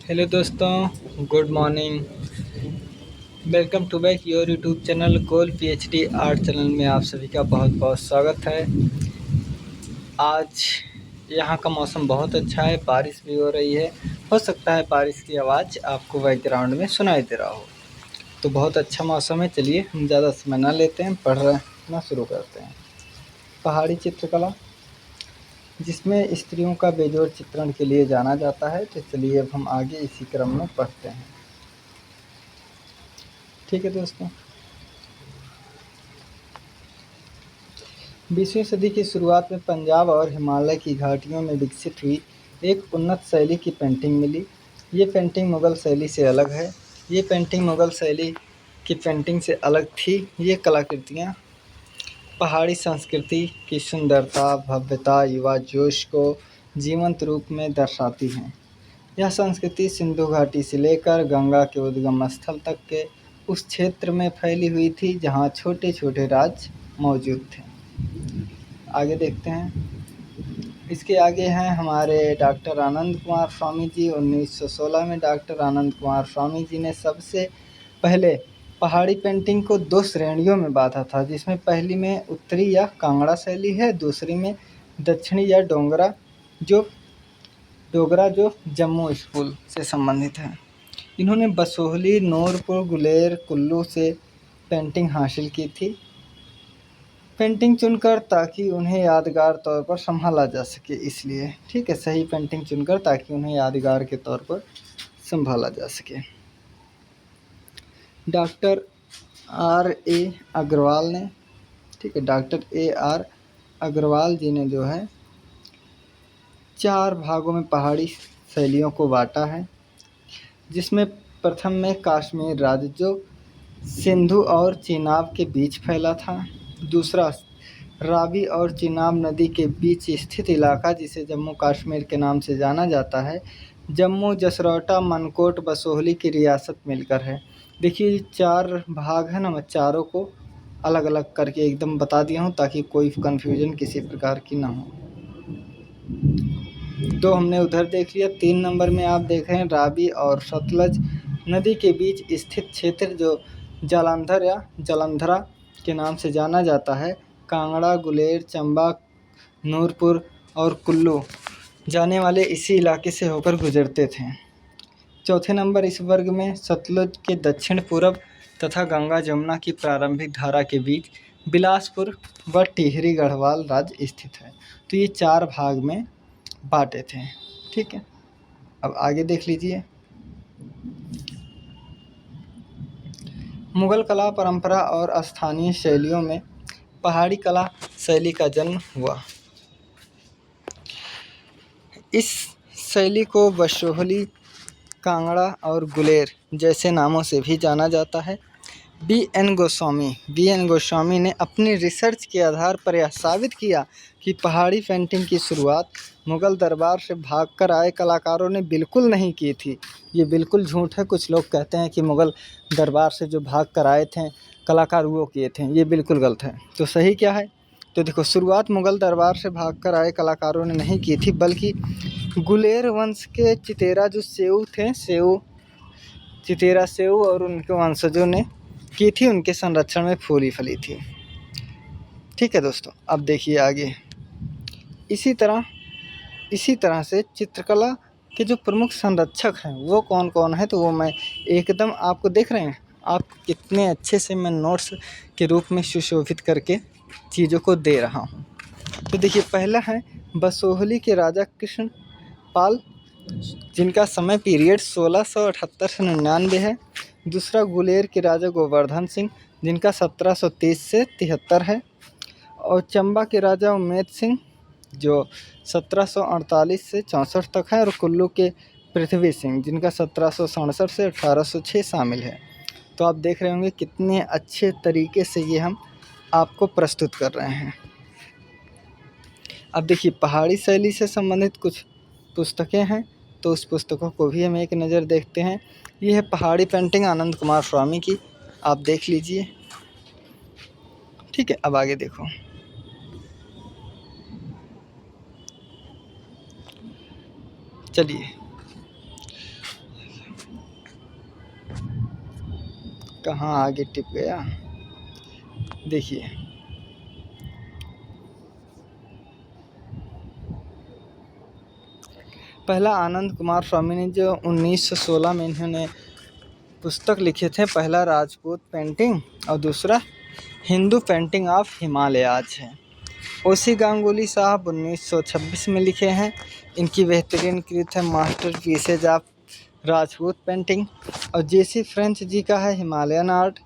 Hello दोस्तों, good morning. Welcome to back your YouTube channel goal PhD art channel में आप सभी का बहुत बहुत स्वागत है। आज यहाँ का मौसम बहुत अच्छा है, बारिश भी हो रही है। हो सकता है बारिश की आवाज़ आपको बैकग्राउंड में सुनाई दे रहा हो। तो बहुत अच्छा मौसम है। चलिए हम ज़्यादा समय ना लेते हैं, पढ़ना शुरू करते हैं। पहाड़ी चित्रकला, जिसमें स्त्रियों का बेजोड़ चित्रण के लिए जाना जाता है। तो चलिए अब हम आगे इसी क्रम में पढ़ते हैं। ठीक है दोस्तों, 20वीं सदी की शुरुआत में पंजाब और हिमालय की घाटियों में विकसित हुई एक उन्नत शैली की पेंटिंग मिली। ये पेंटिंग मुग़ल शैली से अलग है। ये पेंटिंग मुग़ल शैली की पेंटिंग से अलग थी। ये कलाकृतियाँ पहाड़ी संस्कृति की सुंदरता, भव्यता, युवा जोश को जीवंत रूप में दर्शाती हैं। यह संस्कृति सिंधु घाटी से लेकर गंगा के उद्गम स्थल तक के उस क्षेत्र में फैली हुई थी जहाँ छोटे छोटे राज्य मौजूद थे। आगे देखते हैं। इसके आगे हैं हमारे डॉक्टर आनंद कुमार स्वामी जी। 1916 में डॉक्टर आनंद कुमार स्वामी जी ने सबसे पहले पहाड़ी पेंटिंग को दो श्रेणियों में बांटा था, जिसमें पहली में उत्तरी या कांगड़ा शैली है, दूसरी में दक्षिणी या डोगरा जो जम्मू स्कूल से संबंधित है। इन्होंने बसोहली, नूरपुर, गुलेर, कुल्लू से पेंटिंग हासिल की थी। पेंटिंग चुनकर ताकि उन्हें यादगार तौर पर संभाला जा सके, इसलिए ठीक है, सही पेंटिंग चुनकर ताकि उन्हें यादगार के तौर पर संभाला जा सके। डॉक्टर आर ए अग्रवाल ने, ठीक है, डॉक्टर ए आर अग्रवाल जी ने जो है 4 भागों में पहाड़ी शैलियों को बांटा है, जिसमें प्रथम में कश्मीर राज्य जो सिंधु और चिनाब के बीच फैला था। दूसरा रावी और चिनाब नदी के बीच स्थित इलाका जिसे जम्मू कश्मीर के नाम से जाना जाता है। जम्मू, जसरोटा, मनकोट, बसोहली की रियासत मिलकर है। देखिए 4 भाग है ना, मैं चारों को अलग अलग करके एकदम बता दिया हूँ ताकि कोई कन्फ्यूजन किसी प्रकार की ना हो। 2 हमने उधर देख लिया। 3 नंबर में आप देख रहे हैं रावी और सतलज नदी के बीच स्थित क्षेत्र जो जालंधर या जलंधरा के नाम से जाना जाता है। कांगड़ा, गुलेर, चंबा, नूरपुर और कुल्लू जाने वाले इसी इलाके से होकर गुजरते थे। चौथे नंबर इस वर्ग में सतलुज के दक्षिण पूर्व तथा गंगा जमुना की प्रारंभिक धारा के बीच बिलासपुर व टिहरी गढ़वाल राज्य स्थित है। तो ये 4 भाग में बांटे थे। ठीक है, अब आगे देख लीजिए। मुगल कला परंपरा और स्थानीय शैलियों में पहाड़ी कला शैली का जन्म हुआ। इस शैली को बसोहली, कांगड़ा और गुलेर जैसे नामों से भी जाना जाता है। बी एन गोस्वामी ने अपनी रिसर्च के आधार पर यह साबित किया कि पहाड़ी पेंटिंग की शुरुआत मुग़ल दरबार से भागकर आए कलाकारों ने बिल्कुल नहीं की थी। ये बिल्कुल झूठ है। कुछ लोग कहते हैं कि मुग़ल दरबार से जो भाग कर आए थे कलाकार वो किए थे, ये बिल्कुल गलत है। तो सही क्या है? तो देखो, शुरुआत मुग़ल दरबार से भागकर आए कलाकारों ने नहीं की थी, बल्कि गुलेर वंश के चितेरा जो चितेरा सेऊ और उनके वंशजों ने की थी। उनके संरक्षण में फूली फली थी। ठीक है दोस्तों, अब देखिए आगे। इसी तरह से चित्रकला के जो प्रमुख संरक्षक हैं वो कौन कौन है, तो वो मैं एकदम आपको देख रहे हैं, आप कितने अच्छे से मैं नोट्स के रूप में सुशोभित करके चीज़ों को दे रहा हूँ। तो देखिए, पहला है बसोहली के राजा कृष्ण पाल, जिनका समय पीरियड 1678 से 99 है। दूसरा गुलेर के राजा गोवर्धन सिंह, जिनका 1730 से 73 है। और चंबा के राजा उम्मेद सिंह, जो 1748 से 64 तक है। और कुल्लू के पृथ्वी सिंह, जिनका 1767 से 1806 शामिल है। तो आप देख रहे होंगे कितने अच्छे तरीके से ये हम आपको प्रस्तुत कर रहे हैं। अब देखिए, पहाड़ी शैली से संबंधित कुछ पुस्तकें हैं, तो उस पुस्तकों को भी हम एक नज़र देखते हैं। ये है पहाड़ी पेंटिंग आनंद कुमार स्वामी की, आप देख लीजिए। ठीक है, अब आगे देखो। चलिए, कहाँ आगे टिप गया, देखिए। पहला आनंद कुमार स्वामी ने जो 1916 में इन्होंने पुस्तक लिखे थे, पहला राजपूत पेंटिंग और दूसरा हिंदू पेंटिंग ऑफ हिमालयाज है। ओसी गांगुली साहब 1926 में लिखे हैं। इनकी बेहतरीन कृत है मास्टरपीसेज ऑफ राजपूत पेंटिंग। और जेसी फ्रेंच जी का है हिमालयन आर्ट।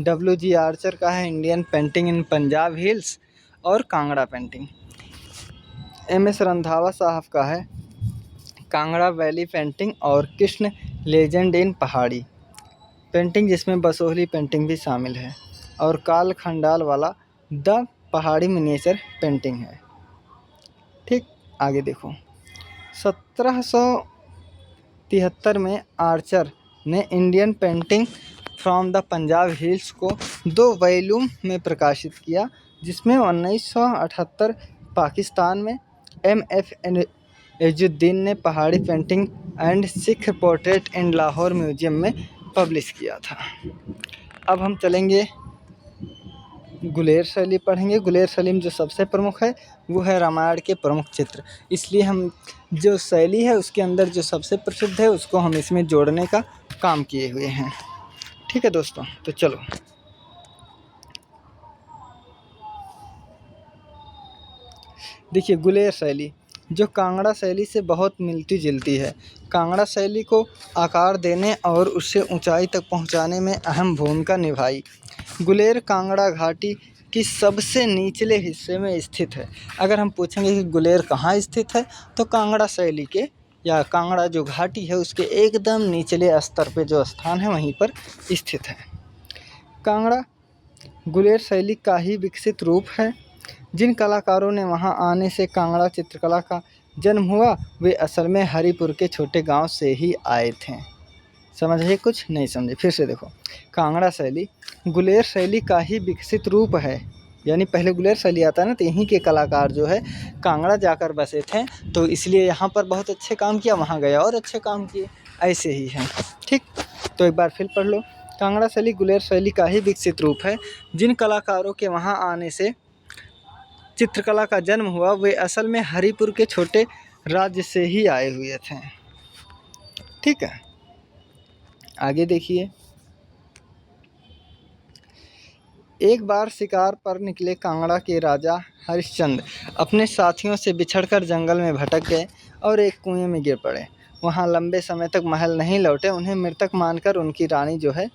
WG आर्चर का है Indian painting in Punjab hills और कांगड़ा पेंटिंग। MS रंधावा साहब का है कांगड़ा वैली पेंटिंग और कृष्ण लेजेंड इन पहाड़ी पेंटिंग, जिसमें बसोहली पेंटिंग भी शामिल है। और काल खंडाल वाला द पहाड़ी मिनिएचर पेंटिंग है। ठीक, आगे देखो। 1773 में आर्चर ने Indian painting from the Punjab hills को 2 वॉल्यूम में प्रकाशित किया, जिसमें 1978 पाकिस्तान में MF एजुद्दीन ने पहाड़ी painting and Sikh portrait in Lahore museum में पब्लिश किया था। अब हम चलेंगे गुलेर शैली पढ़ेंगे। गुलेर शैली में जो सबसे प्रमुख है वो है रामायण के प्रमुख चित्र, इसलिए हम जो शैली है उसके अंदर जो सबसे प्रसिद्ध है उसको हम इसमें जोड़ने का काम किए हुए हैं। ठीक है दोस्तों, तो चलो देखिए। गुलेर शैली जो कांगड़ा शैली से बहुत मिलती जुलती है। कांगड़ा शैली को आकार देने और उससे ऊंचाई तक पहुंचाने में अहम भूमिका निभाई। गुलेर कांगड़ा घाटी की सबसे निचले हिस्से में स्थित है। अगर हम पूछेंगे कि गुलेर कहाँ स्थित है, तो कांगड़ा शैली के या कांगड़ा जो घाटी है उसके एकदम निचले स्तर पे जो स्थान है वहीं पर स्थित है। कांगड़ा गुलेर शैली का ही विकसित रूप है। जिन कलाकारों ने वहां आने से कांगड़ा चित्रकला का जन्म हुआ वे असल में हरिपुर के छोटे गांव से ही आए थे। समझिए, कुछ नहीं समझे, फिर से देखो। कांगड़ा शैली गुलेर शैली का ही विकसित रूप है, यानी पहले गुलेर शैली आता है ना, तो यहीं के कलाकार जो है कांगड़ा जाकर बसे थे, तो इसलिए यहाँ पर बहुत अच्छे काम किया, वहाँ गया और अच्छे काम किए, ऐसे ही है। ठीक, तो एक बार फिर पढ़ लो। कांगड़ा शैली गुलेर शैली का ही विकसित रूप है। जिन कलाकारों के वहाँ आने से चित्रकला का जन्म हुआ वे असल में हरिपुर के छोटे राज्य से ही आए हुए थे। ठीक है, आगे देखिए। एक बार शिकार पर निकले कांगड़ा के राजा हरिश्चंद्र अपने साथियों से बिछड़कर जंगल में भटक गए और एक कुएं में गिर पड़े। वहां लंबे समय तक महल नहीं लौटे। उन्हें मृतक मानकर उनकी रानी जो है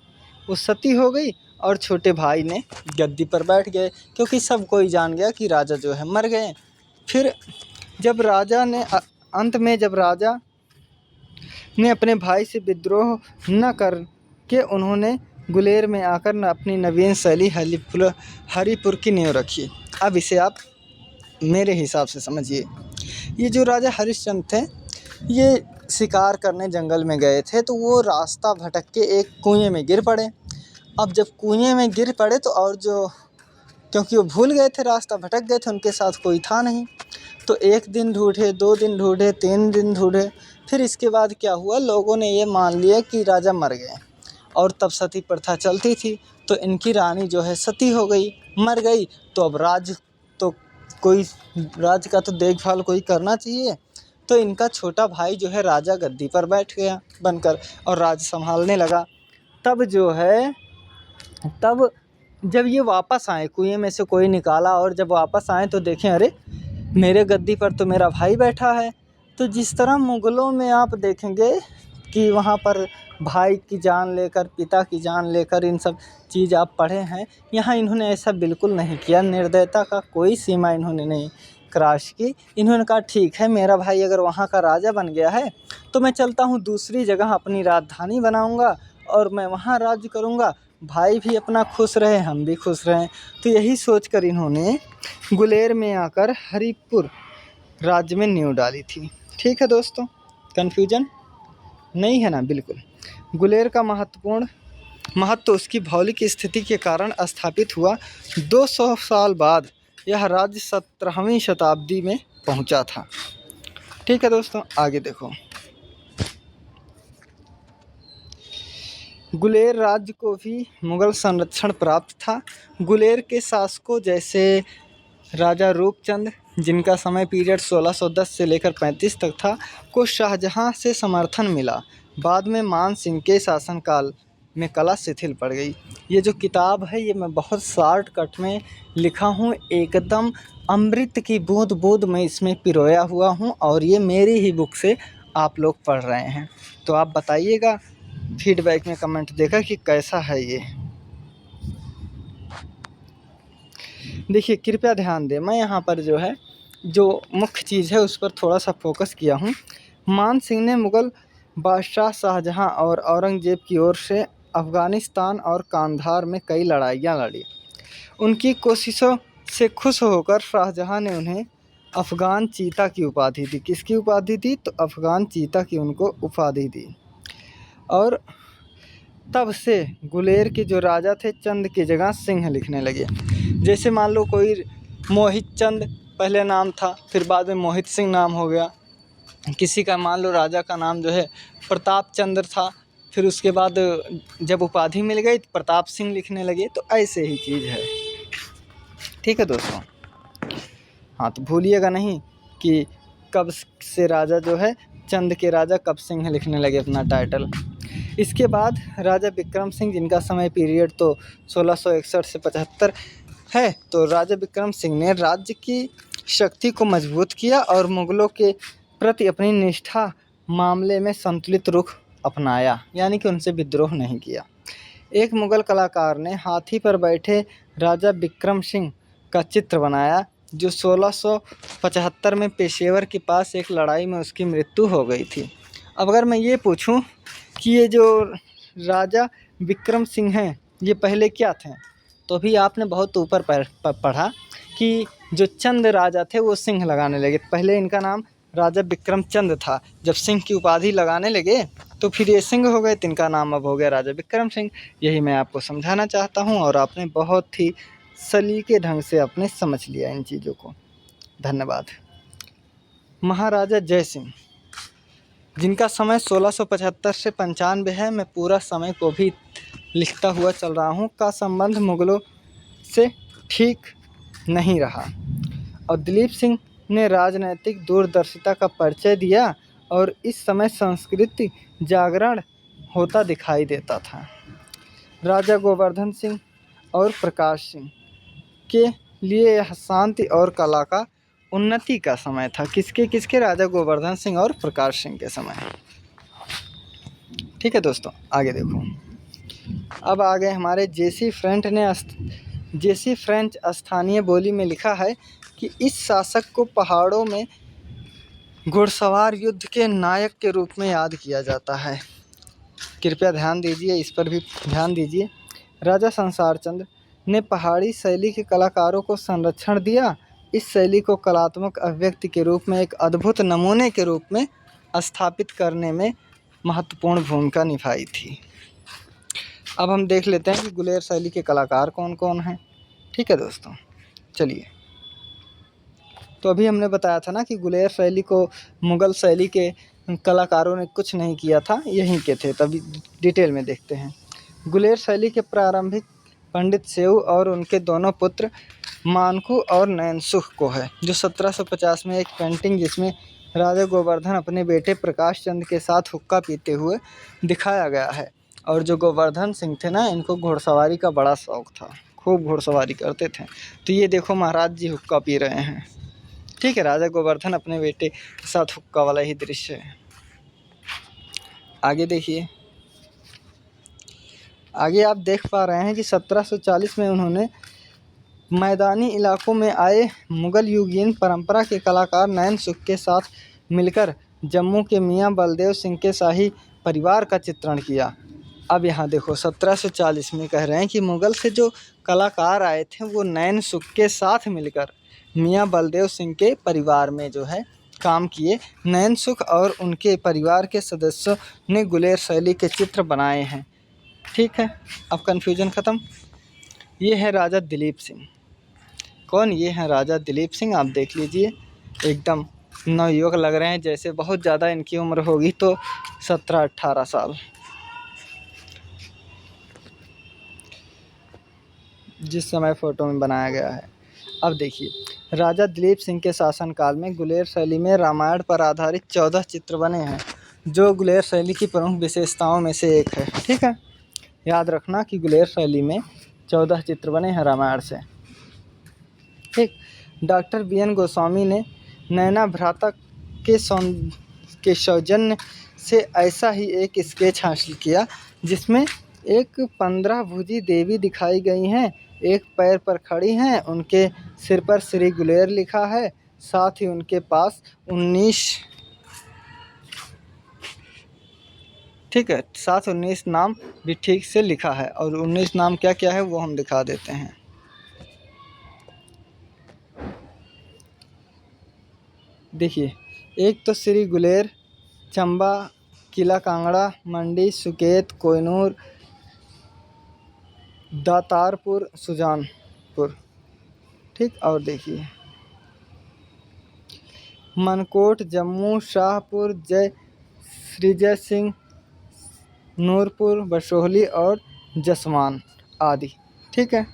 वो सती हो गई और छोटे भाई ने गद्दी पर बैठ गए, क्योंकि सब कोई जान गया कि राजा जो है मर गए। फिर जब राजा ने अंत में जब राजा ने अपने भाई से विद्रोह न करके उन्होंने गुलेर में आकर न अपनी नवीन शैली हरिपुर की नींव रखी। अब इसे आप मेरे हिसाब से समझिए। ये जो राजा हरिश्चंद्र थे ये शिकार करने जंगल में गए थे, तो वो रास्ता भटक के एक कुएं में गिर पड़े। अब जब कुएं में गिर पड़े तो और जो क्योंकि वो भूल गए थे, रास्ता भटक गए थे, उनके साथ कोई था नहीं, तो 1 दिन ढूंढे, 2 दिन ढूंढे, 3 दिन ढूंढे। फिर इसके बाद क्या हुआ, लोगों ने ये मान लिया कि राजा मर गए और तब सती प्रथा चलती थी, तो इनकी रानी जो है सती हो गई, मर गई। तो अब राज्य का तो देखभाल कोई करना चाहिए, तो इनका छोटा भाई जो है राजा गद्दी पर बैठ गया बनकर और राज्य संभालने लगा। तब जब ये वापस आए, कुएं में से कोई निकाला और जब वापस आए तो देखें, अरे मेरे गद्दी पर तो मेरा भाई बैठा है। तो जिस तरह मुग़लों में आप देखेंगे कि वहाँ पर भाई की जान लेकर, पिता की जान लेकर इन सब चीज़ आप पढ़े हैं, यहाँ इन्होंने ऐसा बिल्कुल नहीं किया। निर्दयता का कोई सीमा इन्होंने नहीं क्रॉस की। इन्होंने कहा ठीक है, मेरा भाई अगर वहाँ का राजा बन गया है तो मैं चलता हूँ दूसरी जगह अपनी राजधानी बनाऊँगा और मैं वहाँ राज्य करूँगा, भाई भी अपना खुश रहे, हम भी खुश रहें। तो यही सोचकर इन्होंने गुलेर में आकर हरिपुर राज्य में नींव डाली थी। ठीक है दोस्तों, कन्फ्यूजन नहीं है ना? बिल्कुल। गुलेर का महत्व उसकी भौगोलिक स्थिति के कारण स्थापित हुआ। 200 साल बाद यह राज्य 17वीं शताब्दी में पहुंचा था। ठीक है दोस्तों, आगे देखो। गुलेर राज्य को भी मुगल संरक्षण प्राप्त था। गुलेर के शासकों जैसे राजा रूपचंद, जिनका समय पीरियड 1610 से लेकर 35 तक था, को शाहजहां से समर्थन मिला। बाद में मान सिंह के शासनकाल में कला शिथिल पड़ गई। ये जो किताब है ये मैं बहुत शॉर्टकट में लिखा हूँ, एकदम अमृत की बूंद बूंद मैं इसमें पिरोया हुआ हूँ और ये मेरी ही बुक से आप लोग पढ़ रहे हैं। तो आप बताइएगा फीडबैक में कमेंट देकर कि कैसा है ये। देखिए कृपया ध्यान दें, मैं यहाँ पर जो है जो मुख्य चीज़ है उस पर थोड़ा सा फोकस किया हूँ। मान सिंह ने मुग़ल बादशाह शाहजहां और औरंगज़ेब की ओर से अफ़गानिस्तान और कांधार में कई लड़ाइयाँ लड़ी। उनकी कोशिशों से खुश होकर शाहजहां ने उन्हें अफ़गान चीता की उपाधि दी। किसकी उपाधि दी? तो अफ़गान चीता की उनको उपाधि दी। और तब से गुलेर के जो राजा थे चंद की जगह सिंह लिखने लगे। जैसे मान लो कोई मोहित चंद पहले नाम था, फिर बाद में मोहित सिंह नाम हो गया। किसी का मान लो राजा का नाम जो है प्रताप चंद्र था, फिर उसके बाद जब उपाधि मिल गई तो प्रताप सिंह लिखने लगे। तो ऐसे ही चीज़ है, ठीक है दोस्तों। हाँ तो भूलिएगा नहीं कि कब से राजा जो है चंद के राजा कब सिंह लिखने लगे अपना टाइटल। इसके बाद राजा विक्रम सिंह, जिनका समय पीरियड तो 1661 से 75 है, तो राजा विक्रम सिंह ने राज्य की शक्ति को मजबूत किया और मुग़लों के प्रति अपनी निष्ठा मामले में संतुलित रुख अपनाया, यानी कि उनसे विद्रोह नहीं किया। एक मुग़ल कलाकार ने हाथी पर बैठे राजा विक्रम सिंह का चित्र बनाया, जो 1675 में पेशेवर के पास एक लड़ाई में उसकी मृत्यु हो गई थी। अब अगर मैं ये पूछूं कि ये जो राजा विक्रम सिंह हैं ये पहले क्या थे, तो भी आपने बहुत ऊपर पढ़ा कि जो चंद राजा थे वो सिंह लगाने लगे। पहले इनका नाम राजा विक्रम चंद था, जब सिंह की उपाधि लगाने लगे तो फिर ये सिंह हो गए, तो इनका नाम अब हो गया राजा विक्रम सिंह। यही मैं आपको समझाना चाहता हूँ और आपने बहुत ही सलीके ढंग से आपने समझ लिया इन चीज़ों को। धन्यवाद। महाराजा जय सिंह, जिनका समय 1675 से 95 है, मैं पूरा समय को भी लिखता हुआ चल रहा हूँ, का संबंध मुग़लों से ठीक नहीं रहा और दिलीप सिंह ने राजनैतिक दूरदर्शिता का परिचय दिया और इस समय संस्कृति जागरण होता दिखाई देता था। राजा गोवर्धन सिंह और प्रकाश सिंह के लिए यह शांति और कला का उन्नति का समय था। किसके? राजा गोवर्धन सिंह और प्रकाश सिंह के समय। ठीक है दोस्तों, आगे देखो। अब आगे हमारे जेसी फ्रेंच स्थानीय बोली में लिखा है कि इस शासक को पहाड़ों में घुड़सवार युद्ध के नायक के रूप में याद किया जाता है। कृपया ध्यान दीजिए, इस पर भी ध्यान दीजिए। राजा संसार चंद्र ने पहाड़ी शैली के कलाकारों को संरक्षण दिया। इस शैली को कलात्मक अभिव्यक्ति के रूप में एक अद्भुत नमूने के रूप में स्थापित करने में महत्वपूर्ण भूमिका निभाई थी। अब हम देख लेते हैं कि गुलेर शैली के कलाकार कौन कौन हैं। ठीक है दोस्तों, चलिए। तो अभी हमने बताया था ना कि गुलेर शैली को मुग़ल शैली के कलाकारों ने कुछ नहीं किया था, यहीं के थे। तभी डिटेल में देखते हैं। गुलेर शैली के प्रारंभिक पंडित सेऊ और उनके दोनों पुत्र मानकू और नैनसुख को है, जो 1750 में एक पेंटिंग जिसमें राजा गोवर्धन अपने बेटे प्रकाश चंद के साथ हुक्का पीते हुए दिखाया गया है। और जो गोवर्धन सिंह थे ना, इनको घुड़सवारी का बड़ा शौक़ था, खूब घुड़सवारी करते थे। तो ये देखो महाराज जी हुक्का पी रहे हैं। ठीक है, राजा गोवर्धन अपने बेटे के साथ हुक्का वाला ही दृश्य है। आगे देखिए। आगे आप देख पा रहे हैं कि 1740 में उन्होंने मैदानी इलाकों में आए मुग़ल युगीन परंपरा के कलाकार नैनसुख के साथ मिलकर जम्मू के मियां बलदेव सिंह के शाही परिवार का चित्रण किया। अब यहाँ देखो 1740 में कह रहे हैं कि मुग़ल से जो कलाकार आए थे वो नैनसुख के साथ मिलकर मियां बलदेव सिंह के परिवार में जो है काम किए। नैनसुख और उनके परिवार के सदस्यों ने गुलेर शैली के चित्र बनाए हैं। ठीक है, अब कन्फ्यूजन ख़त्म। ये है राजा दिलीप सिंह। कौन? ये हैं राजा दिलीप सिंह। आप देख लीजिए, एकदम नवयुवक लग रहे हैं, जैसे बहुत ज़्यादा इनकी उम्र होगी तो 17-18 साल। जिस समय फ़ोटो में बनाया गया है। अब देखिए, राजा दिलीप सिंह के शासनकाल में गुलेर शैली में रामायण पर आधारित 14 चित्र बने हैं, जो गुलेर शैली की प्रमुख विशेषताओं में से एक है। ठीक है, याद रखना कि गुलेर शैली में 14 चित्र बने हैं रामायण से। ठीक, डॉक्टर बी.एन. गोस्वामी ने नैना भ्राता के सौजन्य से ऐसा ही एक स्केच हासिल किया, जिसमें एक 15 भुजी देवी दिखाई गई हैं, एक पैर पर खड़ी हैं, उनके सिर पर श्री गुलेर लिखा है, साथ ही उनके पास 19 ठीक है, साथ 19 नाम भी ठीक से लिखा है। और 19 नाम क्या क्या है वो हम दिखा देते हैं। देखिए, एक तो श्री गुलेर, चंबा, किला कांगड़ा, मंडी, सुकेत, कोहिनूर, दातारपुर, सुजानपुर। ठीक, और देखिए मनकोट, जम्मू, शाहपुर, श्रीजय सिंह, नूरपुर, बसोहली और जसवान आदि। ठीक है,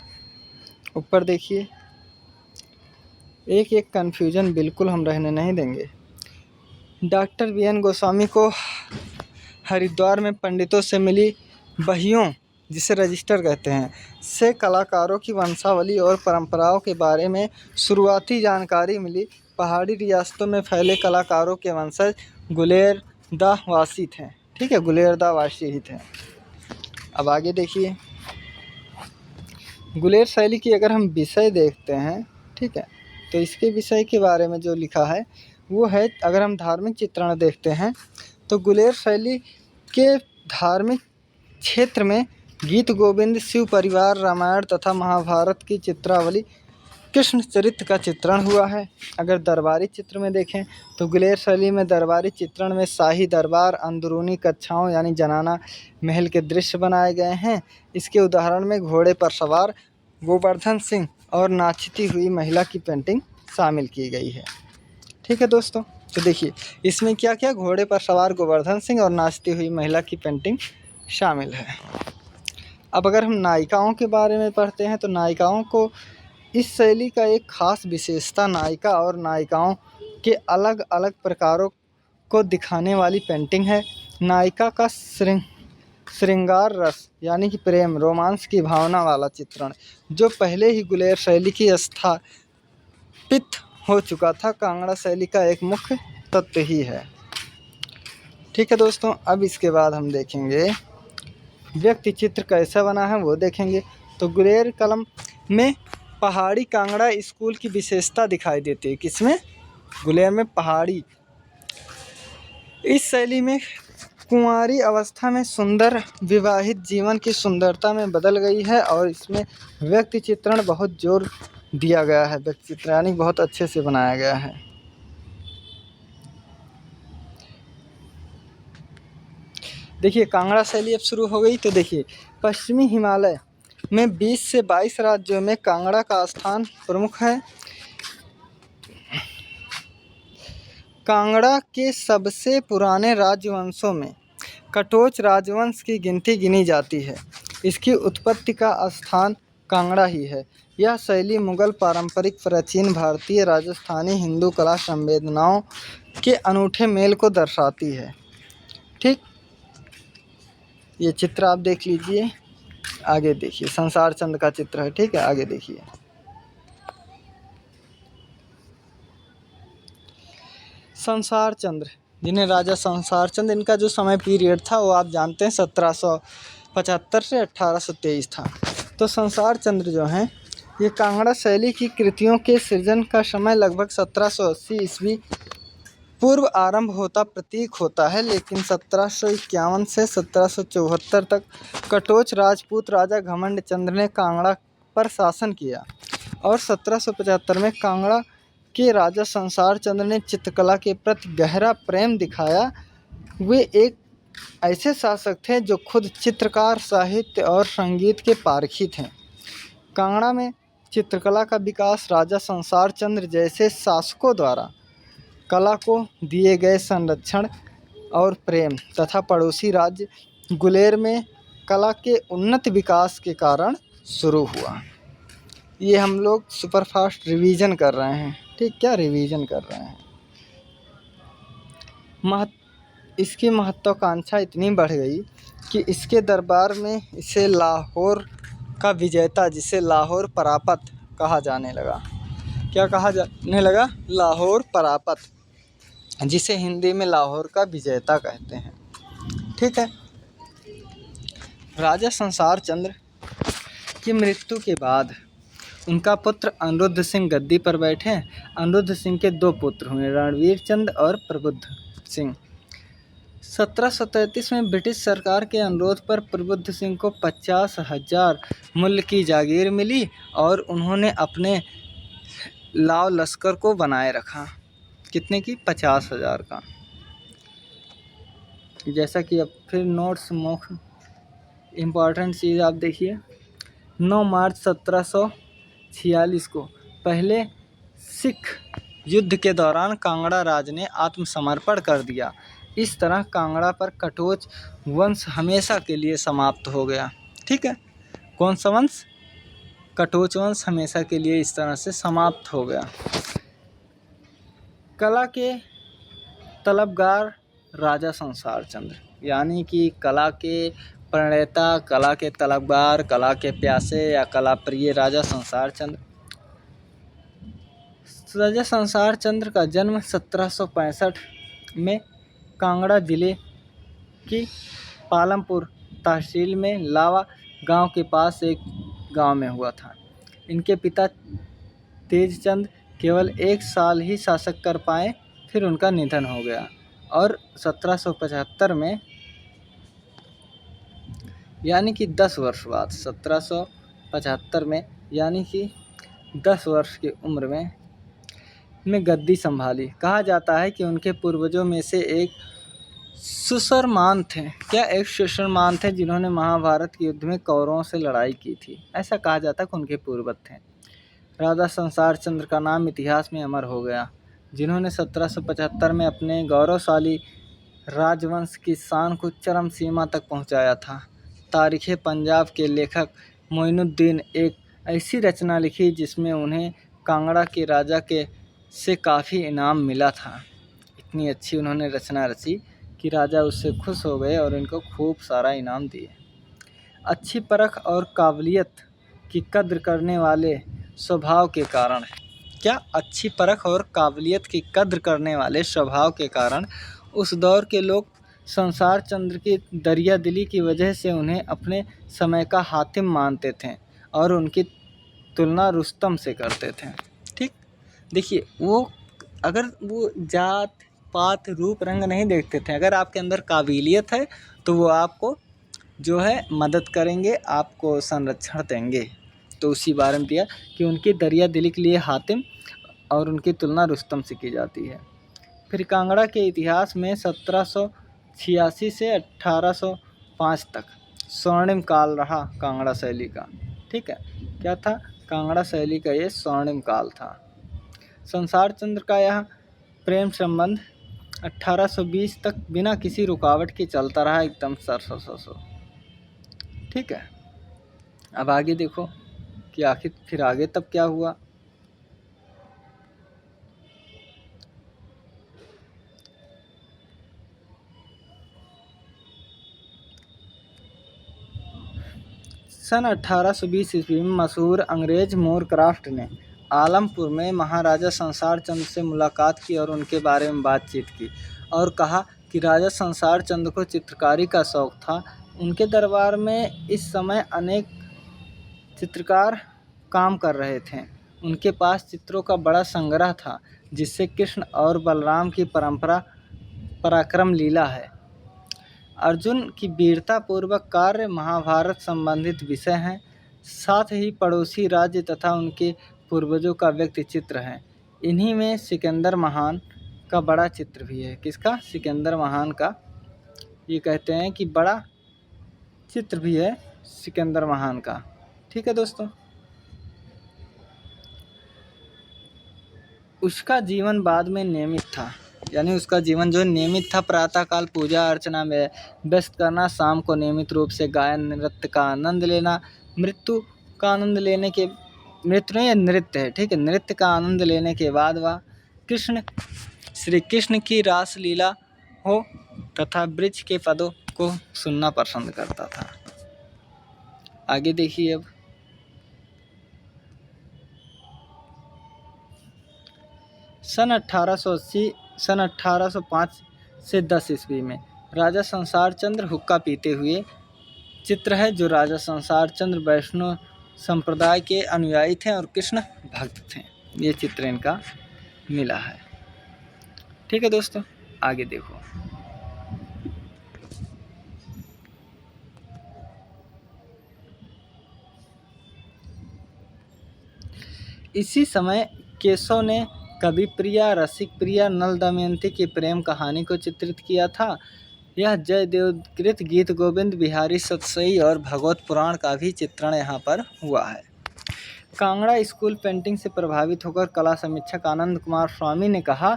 ऊपर देखिए, एक एक कन्फ्यूजन बिल्कुल हम रहने नहीं देंगे। Doctor BN. गोस्वामी को हरिद्वार में पंडितों से मिली बहियों, जिसे रजिस्टर कहते हैं, से कलाकारों की वंशावली और परंपराओं के बारे में शुरुआती जानकारी मिली। पहाड़ी रियासतों में फैले कलाकारों के वंशज गुलेरदावासी थे। ठीक है, गुलेरदावासी ही थे। अब आगे देखिए, गुलेर शैली की अगर हम विषय देखते हैं, ठीक है, तो इसके विषय के बारे में जो लिखा है वो है, अगर हम धार्मिक चित्रण देखते हैं तो गुलेर शैली के धार्मिक क्षेत्र में गीत गोविंद, शिव परिवार, रामायण तथा महाभारत की चित्रावली, कृष्ण चरित्र का चित्रण हुआ है। अगर दरबारी चित्र में देखें तो गुलेर शैली में दरबारी चित्रण में शाही दरबार, अंदरूनी कक्षाओं यानी जनाना महल के दृश्य बनाए गए हैं। इसके उदाहरण में घोड़े पर सवार गोवर्धन सिंह और नाचती हुई महिला की पेंटिंग शामिल की गई है। ठीक है दोस्तों, तो देखिए इसमें क्या क्या घोड़े पर सवार गोवर्धन सिंह और नाचती हुई महिला की पेंटिंग शामिल है। अब अगर हम नायिकाओं के बारे में पढ़ते हैं तो नायिकाओं को इस शैली का एक खास विशेषता नायिका और नायिकाओं के अलग अलग प्रकारों को दिखाने वाली पेंटिंग है। नायिका का श्रृंगार रस यानी कि प्रेम, रोमांस की भावना वाला चित्रण, जो पहले ही गुलेर शैली की स्थापित हो चुका था, कांगड़ा शैली का एक मुख्य तत्व ही है। ठीक है दोस्तों, अब इसके बाद हम देखेंगे व्यक्ति चित्र कैसा बना है वो देखेंगे। तो गुलेर कलम में पहाड़ी कांगड़ा स्कूल की विशेषता दिखाई देती है। किसमें? गुलेर में पहाड़ी। इस शैली में कुंवारी अवस्था में सुंदर विवाहित जीवन की सुंदरता में बदल गई है और इसमें व्यक्ति चित्रण बहुत जोर दिया गया है। व्यक्ति चित्र यानी बहुत अच्छे से बनाया गया है। देखिए कांगड़ा शैली अब शुरू हो गई। तो देखिए पश्चिमी हिमालय में 20 से 22 राज्यों में कांगड़ा का स्थान प्रमुख है। कांगड़ा के सबसे पुराने राजवंशों में कटोच राजवंश की गिनती गिनी जाती है। इसकी उत्पत्ति का स्थान कांगड़ा ही है। यह शैली मुगल पारंपरिक, प्राचीन भारतीय, राजस्थानी हिंदू कला संवेदनाओं के अनूठे मेल को दर्शाती है। ठीक, ये चित्र आप देख लीजिए। आगे देखिए संसार चंद्र का चित्र है। ठीक है, आगे देखिए। संसार चंद्र, जिन्हें राजा संसार चंद्र, इनका जो समय पीरियड था वो आप जानते हैं 1775 से 1823 था। तो संसार चंद्र जो हैं ये कांगड़ा शैली की कृतियों के सृजन का समय लगभग 1780 ईस्वी पूर्व आरंभ होता प्रतीक होता है, लेकिन 1751 से 1774 तक कटोच राजपूत राजा घमंड चंद्र ने कांगड़ा पर शासन किया और 1775 में कांगड़ा के राजा संसार चंद्र ने चित्रकला के प्रति गहरा प्रेम दिखाया। वे एक ऐसे शासक थे जो खुद चित्रकार, साहित्य और संगीत के पारखी थे। कांगड़ा में चित्रकला का विकास राजा संसार चंद्र जैसे शासकों द्वारा कला को दिए गए संरक्षण और प्रेम तथा पड़ोसी राज्य गुलेर में कला के उन्नत विकास के कारण शुरू हुआ। ये हम लोग सुपर फास्ट रिवीजन कर रहे हैं। ठीक, क्या रिवीजन कर रहे हैं। इसकी महत्वाकांक्षा इतनी बढ़ गई कि इसके दरबार में इसे लाहौर का विजेता, जिसे लाहौर परापत कहा जाने लगा। क्या कहा जाने लगा? लाहौर परापत, जिसे हिंदी में लाहौर का विजेता कहते हैं। ठीक है। राजा संसार चंद्र की मृत्यु के बाद उनका पुत्र अनिरुद्ध सिंह गद्दी पर बैठे। अनिरुद्ध सिंह के 2 पुत्र हुए, रणवीर चंद और प्रबुद्ध सिंह। 1733 में ब्रिटिश सरकार के अनुरोध पर प्रबुद्ध सिंह को 50,000 मूल्य की जागीर मिली और उन्होंने अपने लाव लश्कर को बनाए रखा। कितने की? 50,000 का। जैसा कि अब फिर नोट्स मुख्य इम्पॉर्टेंट चीज़ आप देखिए। 9 मार्च 1746 को पहले सिख युद्ध के दौरान कांगड़ा राज ने आत्मसमर्पण कर दिया। इस तरह कांगड़ा पर कटोच वंश हमेशा के लिए समाप्त हो गया। ठीक है। कौन सा वंश? कटोच वंश हमेशा के लिए इस तरह से समाप्त हो गया। कला के तलबगार राजा संसार चंद्र, यानी कि कला के प्रणेता, कला के तलबगार, कला के प्यासे या कला प्रिय राजा संसार चंद्र। राजा संसार चंद्र का जन्म 1765 में कांगड़ा जिले की पालमपुर तहसील में लावा गांव के पास एक गांव में हुआ था। इनके पिता तेजचंद केवल 1 साल ही शासक कर पाए, फिर उनका निधन हो गया और 1775 में, यानी कि 10 वर्ष बाद, 1775 में, यानी कि 10 वर्ष की उम्र में गद्दी संभाली। कहा जाता है कि उनके पूर्वजों में से एक सुशर्मान थे। क्या? एक सुशर्मान थे जिन्होंने महाभारत के युद्ध में कौरवों से लड़ाई की थी। ऐसा कहा जाता है कि उनके पूर्वज थे। राजा संसार चंद्र का नाम इतिहास में अमर हो गया, जिन्होंने 1775 में अपने गौरवशाली राजवंश की शान को चरम सीमा तक पहुंचाया था। तारीख़ पंजाब के लेखक मोइनुद्दीन एक ऐसी रचना लिखी जिसमें उन्हें कांगड़ा के राजा के से काफ़ी इनाम मिला था। इतनी अच्छी उन्होंने रचना रची कि राजा उससे खुश हो गए और इनको खूब सारा इनाम दिए। अच्छी परख और काबिलियत की कद्र करने वाले स्वभाव के कारण, क्या? अच्छी परख और काबिलियत की कद्र करने वाले स्वभाव के कारण उस दौर के लोग संसार चंद्र की दरिया दिली की वजह से उन्हें अपने समय का हातिम मानते थे और उनकी तुलना रुस्तम से करते थे। ठीक। देखिए, अगर वो जात पात रूप रंग नहीं देखते थे। अगर आपके अंदर काबिलियत है तो वो आपको जो है मदद करेंगे, आपको संरक्षण देंगे। तो उसी बारे में दिया कि उनकी दरिया दिली के लिए हातिम और उनकी तुलना रुस्तम से की जाती है। फिर कांगड़ा के इतिहास में 1786 से 1805 तक स्वर्णिम काल रहा कांगड़ा शैली का। ठीक है। क्या था? कांगड़ा शैली का ये स्वर्णिम काल था। संसार चंद्र का यह प्रेम संबंध 1820 तक बिना किसी रुकावट के चलता रहा, एकदम सरसो। ठीक है। अब आगे देखो कि आखिर फिर आगे तब क्या हुआ। सन 1820 ईस्वी में मशहूर अंग्रेज मोरक्राफ्ट ने आलमपुर में महाराजा संसार चंद्र से मुलाकात की और उनके बारे में बातचीत की और कहा कि राजा संसार चंद्र को चित्रकारी का शौक़ था। उनके दरबार में इस समय अनेक चित्रकार काम कर रहे थे। उनके पास चित्रों का बड़ा संग्रह था, जिससे कृष्ण और बलराम की पराक्रम लीला है, अर्जुन की वीरता पूर्वक कार्य, महाभारत संबंधित विषय हैं। साथ ही पड़ोसी राज्य तथा उनके पूर्वजों का व्यक्ति चित्र है। इन्हीं में सिकंदर महान का बड़ा चित्र भी है। किसका? सिकंदर महान का। ये कहते हैं कि बड़ा चित्र भी है सिकंदर महान का। ठीक है दोस्तों। उसका जीवन बाद में नियमित था, यानी उसका जीवन जो नियमित था, प्रातःकाल पूजा अर्चना में व्यस्त करना, शाम को नियमित रूप से गायन नृत्य का आनंद लेना, मृत्यु का आनंद लेने के नृत्य नहीं, नृत्य है, ठीक है। नृत्य का आनंद लेने के बाद वह श्री कृष्ण की रास लीला हो तथा ब्रज के पदों को सुनना पसंद करता था। आगे देखिए अब। सन 1805 से 10 ईस्वी में राजा संसार चंद्र हुक्का पीते हुए चित्र है, जो राजा संसार चंद्र वैष्णव संप्रदाय के अनुयायी थे और कृष्ण भक्त थे। ये चित्र इनका मिला है, ठीक है दोस्तों। आगे देखो। इसी समय केशव ने कवि प्रिया, रसिक प्रिया, नल दमयंती की प्रेम कहानी को चित्रित किया था। यह जयदेवकृत गीत गोविंद, बिहारी सतसई और भगवत पुराण का भी चित्रण यहाँ पर हुआ है। कांगड़ा स्कूल पेंटिंग से प्रभावित होकर कला समीक्षक आनंद कुमार स्वामी ने कहा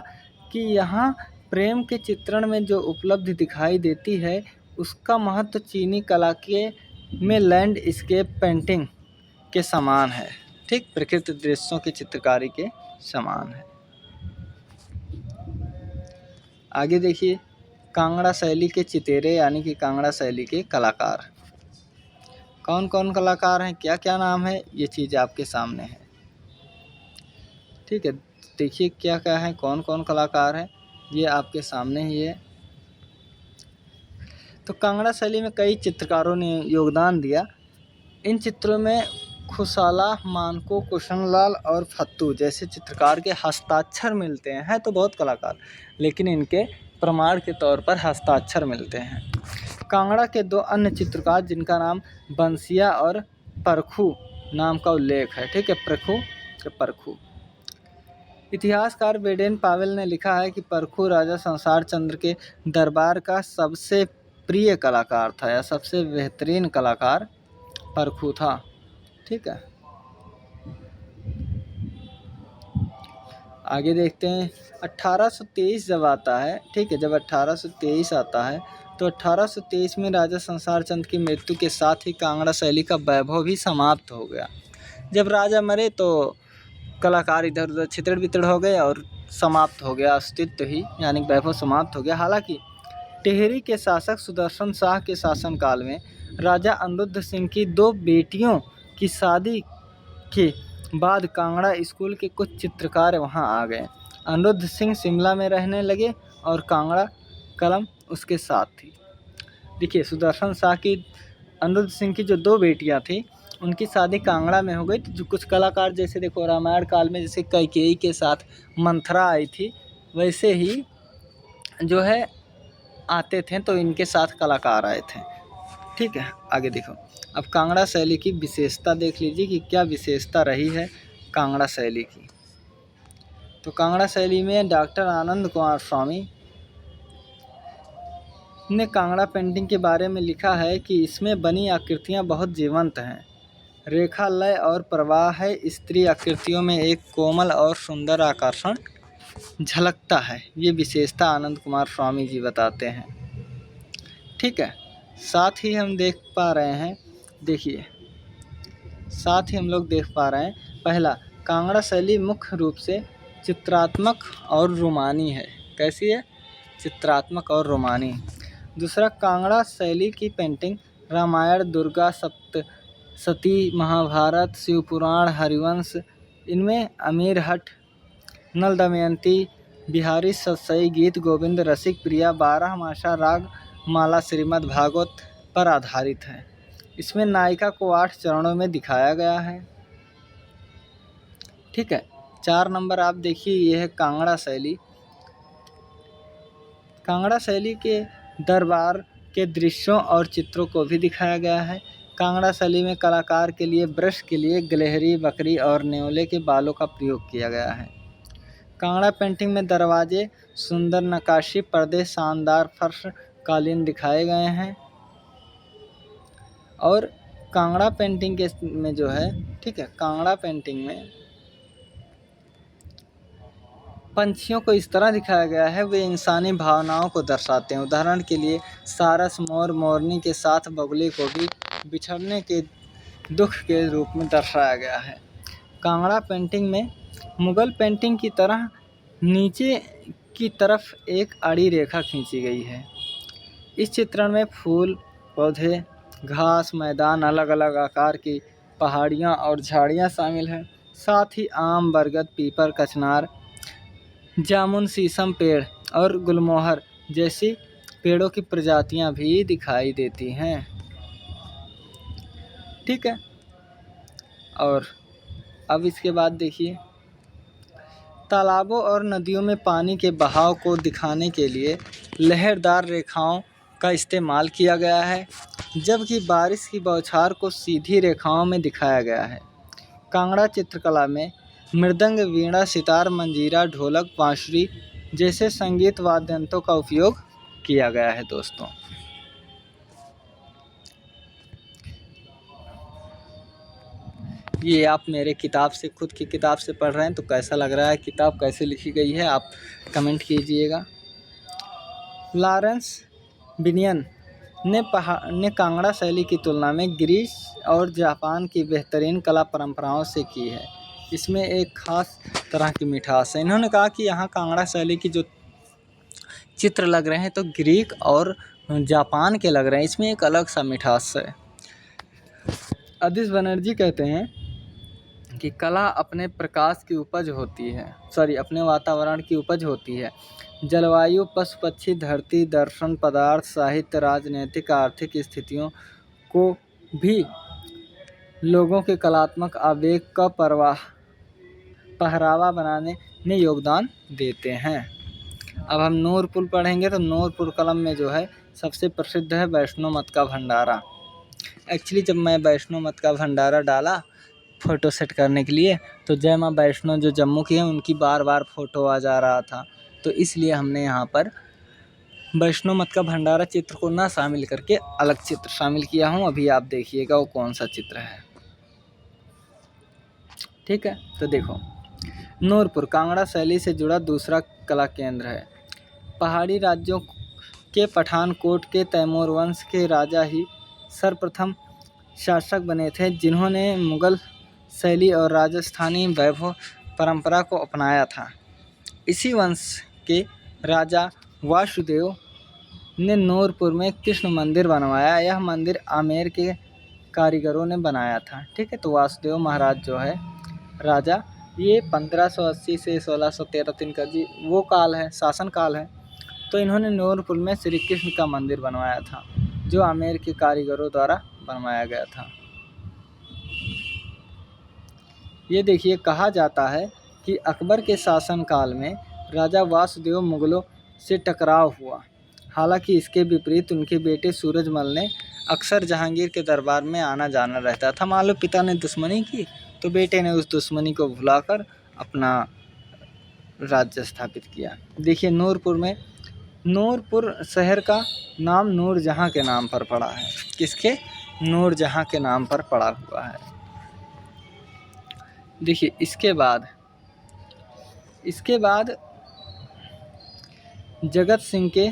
कि यहाँ प्रेम के चित्रण में जो उपलब्धि दिखाई देती है उसका महत्व चीनी कला के में लैंडस्केप पेंटिंग के समान है, ठीक, प्रकृति दृश्यों की चित्रकारी के समान है। आगे देखिए। कांगड़ा शैली के चितेरे यानी कि कांगड़ा शैली के कलाकार कौन कौन कलाकार हैं, क्या क्या नाम है, ये चीज़ आपके सामने है, ठीक है। देखिए क्या क्या है, कौन कौन कलाकार हैं, ये आपके सामने ही है। तो कांगड़ा शैली में कई चित्रकारों ने योगदान दिया। इन चित्रों में खुशाला, मानको, कुशनलाल और फत्तू जैसे चित्रकार के हस्ताक्षर मिलते हैं तो बहुत कलाकार, लेकिन इनके प्रमाण के तौर पर हस्ताक्षर मिलते हैं। कांगड़ा के दो अन्य चित्रकार जिनका नाम बंसिया और परखू नाम का उल्लेख है, ठीक है, परखू। इतिहासकार बेडेन पावेल ने लिखा है कि परखू राजा संसार चंद्र के दरबार का सबसे प्रिय कलाकार था या सबसे बेहतरीन कलाकार परखू था, ठीक है। आगे देखते हैं। 1823 जब आता है, ठीक है, जब 1823 आता है तो 1823 में राजा संसार चंद्र की मृत्यु के साथ ही कांगड़ा शैली का वैभव भी समाप्त हो गया। जब राजा मरे तो कलाकार इधर उधर छितड़ बितड़ हो गए और समाप्त हो गया, अस्तित्व ही यानी वैभव समाप्त हो गया। हालांकि टिहरी के शासक सुदर्शन शाह के शासनकाल में राजा अनिरुद्ध सिंह की दो बेटियों की शादी के बाद कांगड़ा स्कूल के कुछ चित्रकार वहां आ गए। अनिरुद्ध सिंह शिमला में रहने लगे और कांगड़ा कलम उसके साथ थी। देखिए, सुदर्शन शाह की अनिरुद्ध सिंह की जो दो बेटियां थी उनकी शादी कांगड़ा में हो गई। तो जो कुछ कलाकार जैसे देखो रामायण काल में जैसे कैकेयी के साथ मंथरा आई थी, वैसे ही जो है आते थे, तो इनके साथ कलाकार आए थे, ठीक है। आगे देखो। अब कांगड़ा शैली की विशेषता देख लीजिए कि क्या विशेषता रही है कांगड़ा शैली की। तो कांगड़ा शैली में डॉक्टर आनंद कुमार स्वामी ने कांगड़ा पेंटिंग के बारे में लिखा है कि इसमें बनी आकृतियां बहुत जीवंत हैं, रेखा, लय और प्रवाह है। स्त्री आकृतियों में एक कोमल और सुंदर आकर्षण झलकता है। ये विशेषता आनंद कुमार स्वामी जी बताते हैं, ठीक है। साथ ही हम देख पा रहे हैं, देखिए, साथ ही हम लोग देख पा रहे हैं, पहला, कांगड़ा शैली मुख्य रूप से चित्रात्मक और रोमानी है। कैसी है? चित्रात्मक और रोमानी। दूसरा, कांगड़ा शैली की पेंटिंग रामायण, दुर्गा सप्तशती, महाभारत, शिवपुराण, हरिवंश, इनमें अमीरहट्ट, नल दमयंती, बिहारी सतसई, गीत गोविंद, रसिक प्रिया, 12 मासा राग माला, श्रीमद् भागवत पर आधारित है। इसमें नायिका को 8 चरणों में दिखाया गया है, ठीक है। 4 नंबर आप देखिए, ये है कांगड़ा शैली। कांगड़ा शैली के दरबार के दृश्यों और चित्रों को भी दिखाया गया है। कांगड़ा शैली में कलाकार के लिए ब्रश के लिए गिलहरी, बकरी और न्योले के बालों का प्रयोग किया गया है। कांगड़ा पेंटिंग में दरवाजे, सुंदर नक्काशी, पर्दे, शानदार फर्श, कालीन दिखाए गए हैं। और कांगड़ा पेंटिंग के में जो है, ठीक है, कांगड़ा पेंटिंग में पंछियों को इस तरह दिखाया गया है, वे इंसानी भावनाओं को दर्शाते हैं। उदाहरण के लिए सारस, मोर, मोरनी के साथ बगुले को भी बिछड़ने के दुख के रूप में दर्शाया गया है। कांगड़ा पेंटिंग में मुगल पेंटिंग की तरह नीचे की तरफ एक आड़ी रेखा खींची गई है। इस चित्रण में फूल, पौधे, घास, मैदान, अलग अलग आकार की पहाड़ियाँ और झाड़ियाँ शामिल हैं। साथ ही आम, बरगद, पीपल, कचनार, जामुन, शीशम पेड़ और गुलमोहर जैसी पेड़ों की प्रजातियाँ भी दिखाई देती हैं। ठीक है। और अब इसके बाद देखिए, तालाबों और नदियों में पानी के बहाव को दिखाने के लिए लहरदार रेखाओं का इस्तेमाल किया गया है, जबकि बारिश की बौछार को सीधी रेखाओं में दिखाया गया है। कांगड़ा चित्रकला में मृदंग, वीणा, सितार, मंजीरा, ढोलक, बांसुरी जैसे संगीत वाद्य यंत्रों का उपयोग किया गया है दोस्तों। ये आप मेरे किताब से, खुद की किताब से पढ़ रहे हैं, तो कैसा लग रहा है, किताब कैसे लिखी गई है, आप कमेंट कीजिएगा। लॉरेंस बिनियन ने कांगड़ा शैली की तुलना में ग्रीस और जापान की बेहतरीन कला परंपराओं से की है। इसमें एक खास तरह की मिठास है। इन्होंने कहा कि यहाँ कांगड़ा शैली की जो चित्र लग रहे हैं तो ग्रीक और जापान के लग रहे हैं, इसमें एक अलग सा मिठास है। अदिश बनर्जी कहते हैं कि कला अपने प्रकाश की उपज होती है, अपने वातावरण की उपज होती है। जलवायु, पशु पक्षी, धरती, दर्शन, पदार्थ, साहित्य, राजनीतिक, आर्थिक स्थितियों को भी लोगों के कलात्मक आवेग का पहरावा बनाने में योगदान देते हैं। अब हम नूरपुर पढ़ेंगे, तो नूरपुर कलम में जो है सबसे प्रसिद्ध है वैष्णो मत का भंडारा। एक्चुअली जब मैं वैष्णो मत का भंडारा डाला फ़ोटो सेट करने के लिए, तो जय माँ वैष्णो जो जम्मू की है उनकी बार बार फ़ोटो आ जा रहा था, तो इसलिए हमने यहाँ पर वैष्णो मत का भंडारा चित्र को ना शामिल करके अलग चित्र शामिल किया हूँ। अभी आप देखिएगा वो कौन सा चित्र है। ठीक है, तो देखो, नूरपुर कांगड़ा शैली से जुड़ा दूसरा कला केंद्र है। पहाड़ी राज्यों के पठानकोट के तैमूर वंश के राजा ही सर्वप्रथम शासक बने थे जिन्होंने मुगल शैली और राजस्थानी वैभव परंपरा को अपनाया था। इसी वंश के राजा वासुदेव ने नूरपुर में कृष्ण मंदिर बनवाया। यह मंदिर आमेर के कारीगरों ने बनाया था। ठीक है, तो वासुदेव महाराज जो है राजा, ये 1580 से 1613 तक का जी वो काल है, शासन काल है। तो इन्होंने नूरपुर में श्री कृष्ण का मंदिर बनवाया था, जो आमेर के कारीगरों द्वारा बनवाया गया था। ये देखिए, कहा जाता है कि अकबर के शासनकाल में राजा वासुदेव मुगलों से टकराव हुआ। हालांकि इसके विपरीत उनके बेटे सूरजमल ने अक्सर जहांगीर के दरबार में आना जाना रहता था। मान लो पिता ने दुश्मनी की तो बेटे ने उस दुश्मनी को भुलाकर अपना राज्य स्थापित किया। देखिए, नूरपुर में, नूरपुर शहर का नाम नूरजहां के नाम पर पड़ा है। किसके? नूरजहां के नाम पर पड़ा हुआ है। देखिए, इसके बाद जगत सिंह के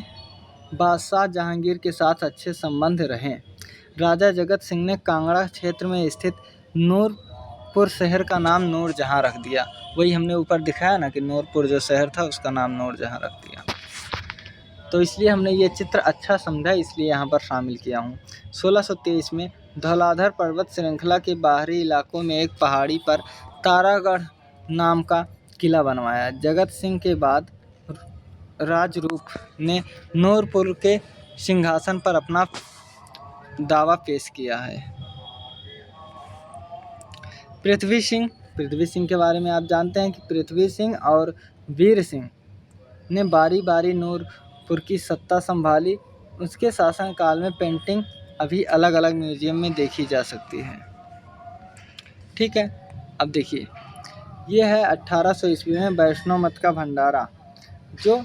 बादशाह जहांगीर के साथ अच्छे संबंध रहे। राजा जगत सिंह ने कांगड़ा क्षेत्र में स्थित नूरपुर शहर का नाम नूरजहां रख दिया। वही हमने ऊपर दिखाया ना कि नूरपुर जो शहर था उसका नाम नूरजहां रख दिया। तो इसलिए हमने ये चित्र अच्छा समझा, इसलिए यहाँ पर शामिल किया हूँ। 1623 में धौलाधर पर्वत श्रृंखला के बाहरी इलाकों में एक पहाड़ी पर तारागढ़ नाम का किला बनवाया। जगत सिंह के बाद राजरूप ने नूरपुर के सिंहासन पर अपना दावा पेश किया है। पृथ्वी सिंह के बारे में आप जानते हैं कि पृथ्वी सिंह और वीर सिंह ने बारी बारी नूरपुर की सत्ता संभाली। उसके शासनकाल में पेंटिंग अभी अलग अलग म्यूजियम में देखी जा सकती है। ठीक है, अब देखिए, ये है 1800 ईस्वी में वैष्णो मत का भंडारा, जो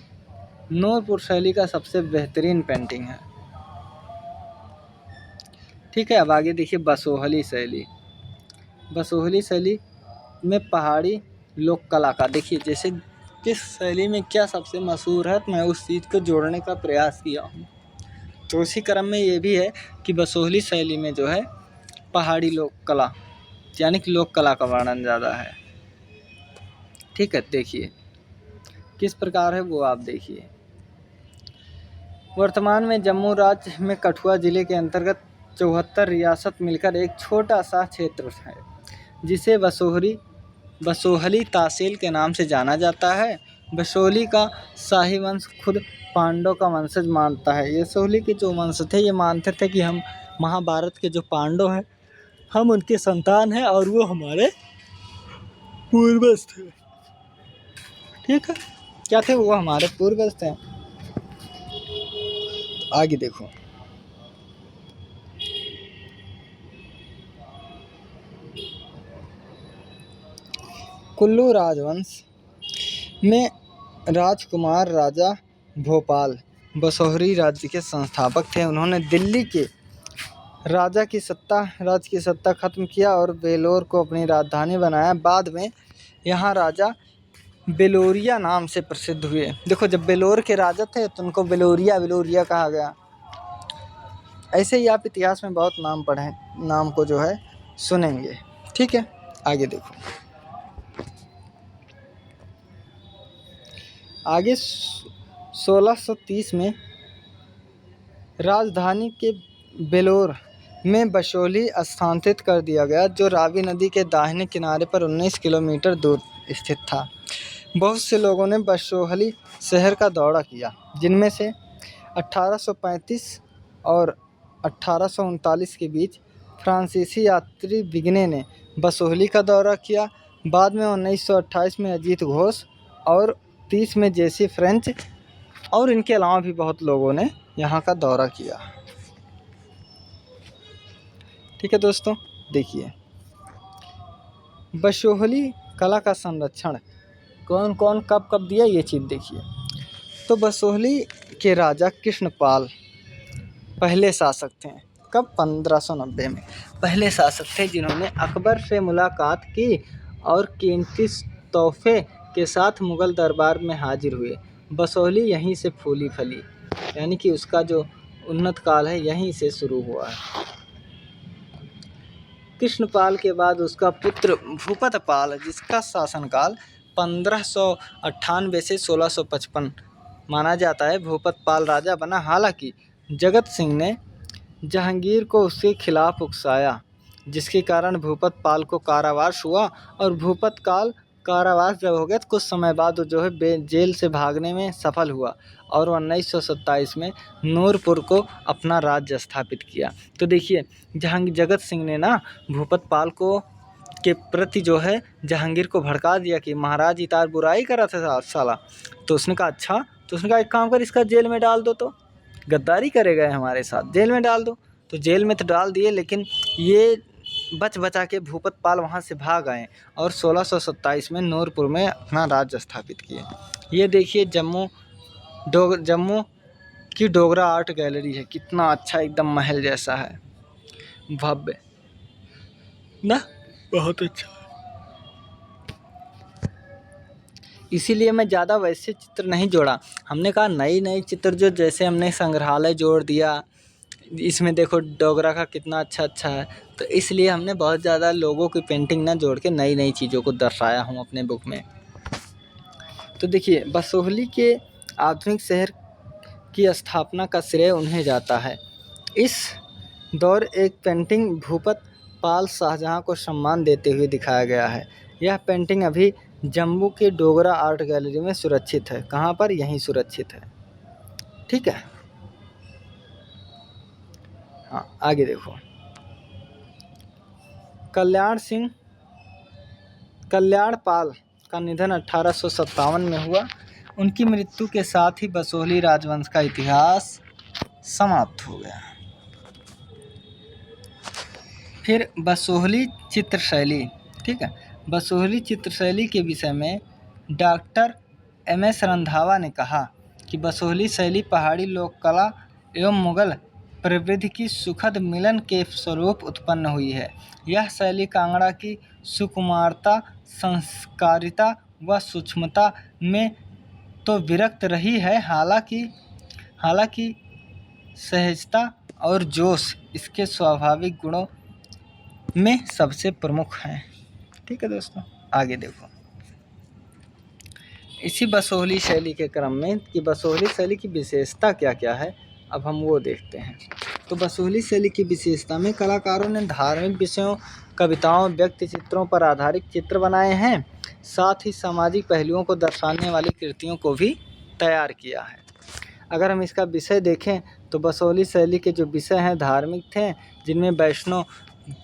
नूरपुर शैली का सबसे बेहतरीन पेंटिंग है। ठीक है, अब आगे देखिए, बसोहली शैली। बसोहली शैली में पहाड़ी लोक कला का, देखिए जैसे किस शैली में क्या सबसे मशहूर है, तो मैं उस चीज़ को जोड़ने का प्रयास किया हूँ। तो उसी क्रम में ये भी है कि बसोहली शैली में जो है पहाड़ी लोक कला यानी कि लोक कला का वर्णन ज़्यादा है। ठीक है, देखिए किस प्रकार है वो आप देखिए। वर्तमान में जम्मू राज्य में कठुआ जिले के अंतर्गत 74 रियासत मिलकर एक छोटा सा क्षेत्र है, जिसे बसोहली तहसील के नाम से जाना जाता है। बसोहली का शाही वंश खुद पांडव का वंशज मानता है। ये बसोहली के जो वंश थे ये मानते थे कि हम महाभारत के जो पांडव हैं हम उनके संतान हैं और वो हमारे पूर्वज थे। ठीक है, क्या थे वो हमारे पूर्वज थे। आगे देखो, कुल्लू राजवंश में राजकुमार राजा भोपाल बसोहरी राज्य के संस्थापक थे। उन्होंने दिल्ली के राज्य की सत्ता खत्म किया और बेलोर को अपनी राजधानी बनाया। बाद में यहाँ राजा बेलोरिया नाम से प्रसिद्ध हुए। देखो, जब बेलोर के राजा थे तो उनको बेलोरिया कहा गया। ऐसे ही आप इतिहास में बहुत नाम पढ़ें, नाम को जो है सुनेंगे। ठीक है, आगे देखो। आगे 1630 में राजधानी के बेलोर में बसोहली स्थानांतरित कर दिया गया, जो रावी नदी के दाहिने किनारे पर 19 किलोमीटर दूर स्थित था। बहुत से लोगों ने बसोहली शहर का दौरा किया, जिनमें से 1835 और 1839 के बीच फ्रांसीसी यात्री विगने ने बसोहली का दौरा किया। बाद में 1928 में अजीत घोष और 30 में जेसी फ्रेंच और इनके अलावा भी बहुत लोगों ने यहाँ का दौरा किया। ठीक है दोस्तों, देखिए बसोहली कला का संरक्षण कौन कौन कब कब दिया ये चीज़ देखिए। तो बसोहली के राजा कृष्णपाल पहले शासक थे। कब? 1590 में पहले शासक थे, जिन्होंने अकबर से मुलाकात की और कीमती तोहफे के साथ मुग़ल दरबार में हाजिर हुए। बसोहली यहीं से फूली फली, यानी कि उसका जो उन्नत काल है यहीं से शुरू हुआ है। कृष्णपाल के बाद उसका पुत्र भूपतपाल, जिसका शासनकाल 1598 से 1655 माना जाता है, भूपतपाल राजा बना। हालांकि जगत सिंह ने जहांगीर को उसके खिलाफ उकसाया, जिसके कारण भूपतपाल को कारावास हुआ और भूपतपाल कारावास जब हो गया तो कुछ समय बाद जो है जेल से भागने में सफल हुआ और 1927 में नूरपुर को अपना राज्य स्थापित किया। तो देखिए, जगत सिंह ने ना भूपतपाल को के प्रति जो है जहांगीर को भड़का दिया कि महाराज इतार बुराई करा था साला। तो उसने कहा अच्छा, तो उसने कहा एक काम कर, इसका जेल में डाल दो, तो गद्दारी करेगा हमारे साथ, जेल में डाल दो। तो जेल में तो डाल दिए, लेकिन ये बचा के भूपतपाल वहाँ से भाग आए और 1627 में नूरपुर में अपना राज्य स्थापित किए। ये देखिए जम्मू की डोगरा आर्ट गैलरी है, कितना अच्छा, एकदम महल जैसा है, भव्य ना, बहुत अच्छा। इसीलिए मैं ज़्यादा वैसे चित्र नहीं जोड़ा। हमने कहा नई चित्र जो, जैसे हमने संग्रहालय जोड़ दिया, इसमें देखो डोगरा का कितना अच्छा है, तो इसलिए हमने बहुत ज़्यादा लोगों की पेंटिंग ना जोड़ के नई चीज़ों को दर्शाया हूँ अपने बुक में। तो देखिए, बसोहली के आधुनिक शहर की स्थापना का श्रेय उन्हें जाता है। इस दौर एक पेंटिंग भूपतपाल शाहजहां को सम्मान देते हुए दिखाया गया है। यह पेंटिंग अभी जम्मू के डोगरा आर्ट गैलरी में सुरक्षित है। कहाँ पर? यहीं सुरक्षित है। ठीक है, हाँ आगे देखो। कल्याणपाल का निधन 1857 में हुआ। उनकी मृत्यु के साथ ही बसोहली राजवंश का इतिहास समाप्त हो गया। फिर बसोहली चित्रशैली। ठीक है, बसोहली चित्रशैली के विषय में डॉक्टर MS रंधावा ने कहा कि बसोहली शैली पहाड़ी लोक कला एवं मुगल प्रवृत्ति की सुखद मिलन के स्वरूप उत्पन्न हुई है। यह शैली कांगड़ा की सुकुमारता, संस्कारिता व सूक्ष्मता में तो विरक्त रही है, हालांकि सहजता और जोश इसके स्वाभाविक गुणों में सबसे प्रमुख हैं। ठीक है दोस्तों, आगे देखो। इसी बसोहली शैली के क्रम में कि बसोहली शैली की विशेषता क्या क्या है, अब हम वो देखते हैं। तो बसोहली शैली की विशेषता में कलाकारों ने धार्मिक विषयों, कविताओं, व्यक्ति चित्रों पर आधारित चित्र बनाए हैं, साथ ही सामाजिक पहलुओं को दर्शाने वाली कृतियों को भी तैयार किया है। अगर हम इसका विषय देखें तो बसोहली शैली के जो विषय हैं धार्मिक थे, जिनमें वैष्णव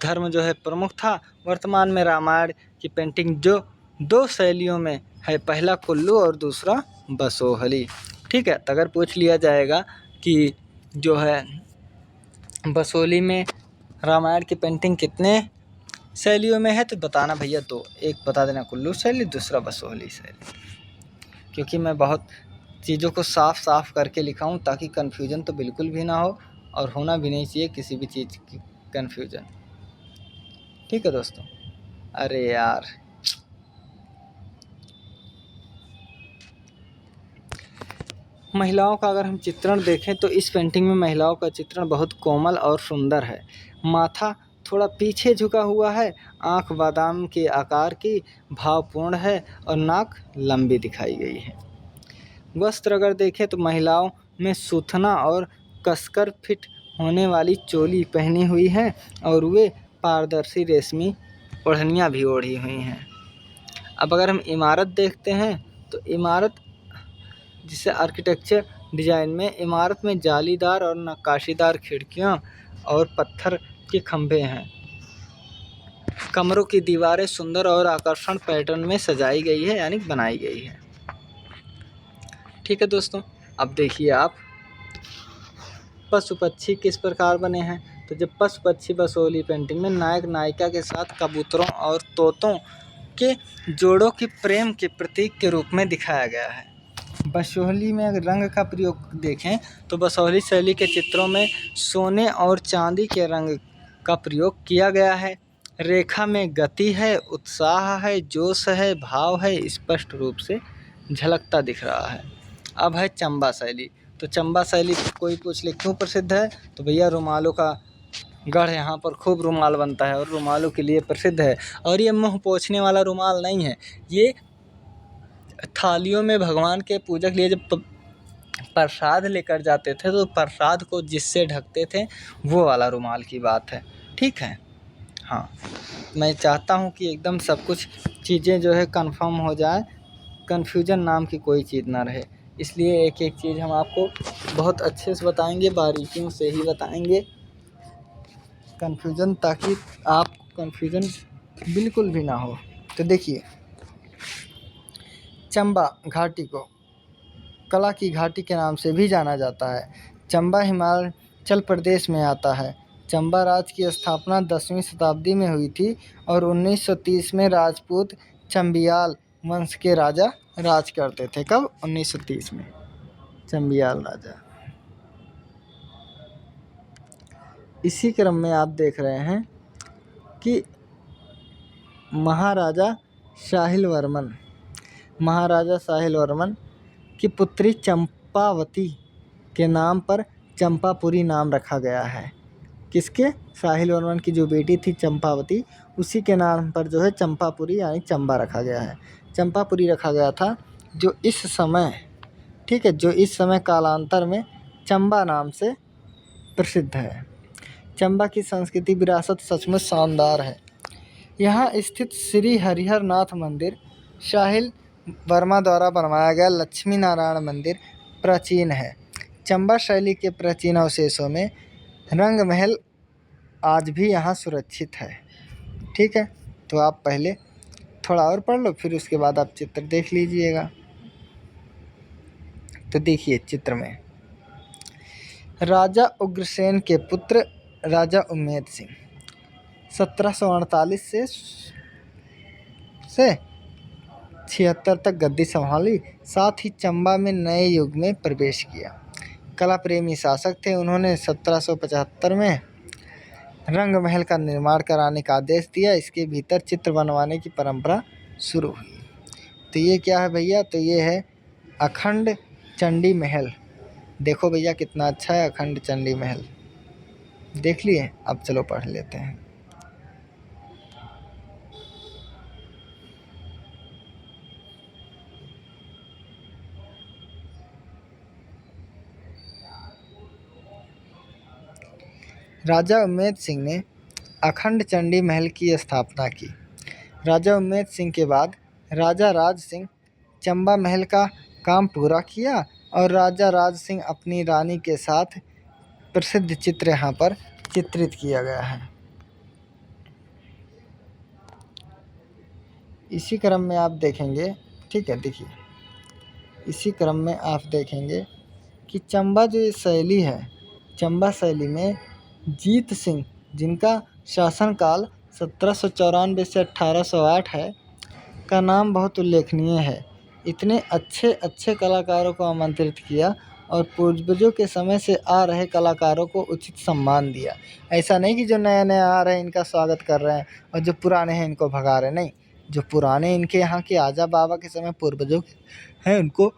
धर्म जो है प्रमुख था। वर्तमान में रामायण की पेंटिंग जो दो शैलियों में है, पहला कुल्लू और दूसरा बसोहली। ठीक है, तो अगर पूछ लिया जाएगा कि जो है बसोहली में रामायण की पेंटिंग कितने शैलियों में है, तो बताना भैया दो, एक बता देना कुल्लू शैली, दूसरा बसोहली शैली। क्योंकि मैं बहुत चीज़ों को साफ साफ करके लिखा हूँ ताकि कन्फ्यूजन तो बिल्कुल भी ना हो, और होना भी नहीं चाहिए किसी भी चीज़ की कन्फ्यूजन। ठीक है दोस्तों। अरे यार, महिलाओं का अगर हम चित्रण देखें तो इस पेंटिंग में महिलाओं का चित्रण बहुत कोमल और सुंदर है। माथा थोड़ा पीछे झुका हुआ है, आंख बादाम के आकार की भावपूर्ण है और नाक लंबी दिखाई गई है। वस्त्र अगर देखें तो महिलाओं में सूथना और कसकर फिट होने वाली चोली पहनी हुई है और वे पारदर्शी रेशमी ओढ़नियाँ भी ओढ़ी हुई हैं। अब अगर हम इमारत देखते हैं तो इमारत जिसे आर्किटेक्चर डिज़ाइन में इमारत में जालीदार और नक्काशीदार खिड़कियां और पत्थर के खंभे हैं। कमरों की दीवारें सुंदर और आकर्षण पैटर्न में सजाई गई है, यानी बनाई गई है। ठीक है दोस्तों, अब देखिए आप पशु पक्षी किस प्रकार बने हैं। तो जब पशु पक्षी बसोहली पेंटिंग में नायक नायिका के साथ कबूतरों और तोतों के जोड़ों की प्रेम के प्रतीक के रूप में दिखाया गया है। बसोहली में अगर रंग का प्रयोग देखें तो बसोहली शैली के चित्रों में सोने और चांदी के रंग का प्रयोग किया गया है। रेखा में गति है, उत्साह है, जोश है, भाव है, स्पष्ट रूप से झलकता दिख रहा है। अब है चंबा शैली। तो चंबा शैली कोई पूछ ले क्यों प्रसिद्ध है, तो भैया रुमालों का गढ़, यहाँ पर खूब रुमाल बनता है और रुमालों के लिए प्रसिद्ध है। और ये मुँह पोंछने वाला रुमाल नहीं है, ये थालियों में भगवान के पूजक लिए जब प्रसाद लेकर जाते थे तो प्रसाद को जिससे ढकते थे वो वाला रुमाल की बात है। ठीक है, हाँ, मैं चाहता हूँ कि एकदम सब कुछ चीज़ें जो है कंफर्म हो जाए, कन्फ्यूजन नाम की कोई चीज़ ना रहे। इसलिए एक एक चीज़ हम आपको बहुत अच्छे से बताएंगे, बारीकियों से ही बताएंगे कन्फ्यूजन, ताकि आप कन्फ्यूजन बिल्कुल भी ना हो। तो देखिए, चंबा घाटी को कला की घाटी के नाम से भी जाना जाता है। चंबा हिमाचल प्रदेश में आता है। चंबा राज्य की स्थापना 10वीं शताब्दी में हुई थी और 1930 में राजपूत चंबियाल वंश के राजा राज करते थे। कब? 1930 में चंबियाल राजा। इसी क्रम में आप देख रहे हैं कि महाराजा साहिल वर्मन की पुत्री चंपावती के नाम पर चंपापुरी नाम रखा गया है। किसके? साहिल वर्मन की जो बेटी थी चंपावती, उसी के नाम पर जो है चंपापुरी यानी चंबा रखा गया है। चंपापुरी रखा गया था जो इस समय, ठीक है, जो इस समय कालांतर में चंबा नाम से प्रसिद्ध है। चंबा की संस्कृति विरासत सचमुच शानदार है। यहाँ स्थित श्री हरिहर नाथ मंदिर साहिल वर्मा द्वारा बनवाया गया लक्ष्मी नारायण मंदिर प्राचीन है। चंबा शैली के प्राचीन अवशेषों में रंग महल आज भी यहाँ सुरक्षित है। ठीक है, तो आप पहले थोड़ा और पढ़ लो, फिर उसके बाद आप चित्र देख लीजिएगा। तो देखिए चित्र में राजा उग्रसेन के पुत्र राजा उम्मेद सिंह 1748 से 76 तक गद्दी संभाली, साथ ही चंबा में नए युग में प्रवेश किया। कला प्रेमी शासक थे। उन्होंने 1775 में रंग महल का निर्माण कराने का आदेश दिया। इसके भीतर चित्र बनवाने की परंपरा शुरू हुई। तो ये क्या है भैया? तो ये है अखंड चंडी महल। देखो भैया कितना अच्छा है अखंड चंडी महल, देख लिए? अब चलो पढ़ लेते हैं। राजा उम्मेद सिंह ने अखंड चंडी महल की स्थापना की। राजा उम्मेद सिंह के बाद राजा राज सिंह चंबा महल का काम पूरा किया और राजा राज सिंह अपनी रानी के साथ प्रसिद्ध चित्र यहाँ पर चित्रित किया गया है। इसी क्रम में आप देखेंगे, ठीक है, देखिए इसी क्रम में आप देखेंगे कि चंबा जो ये शैली है, चंबा शैली में जीत सिंह, जिनका शासनकाल 1794 से 1808 है, का नाम बहुत उल्लेखनीय है। इतने अच्छे अच्छे कलाकारों को आमंत्रित किया और पूर्वजों के समय से आ रहे कलाकारों को उचित सम्मान दिया। ऐसा नहीं कि जो नए नए आ रहे हैं इनका स्वागत कर रहे हैं और जो पुराने हैं इनको भगा रहे हैं, नहीं, जो पुराने इनके यहाँ के आजा बाबा के समय पूर्वजों हैं उनको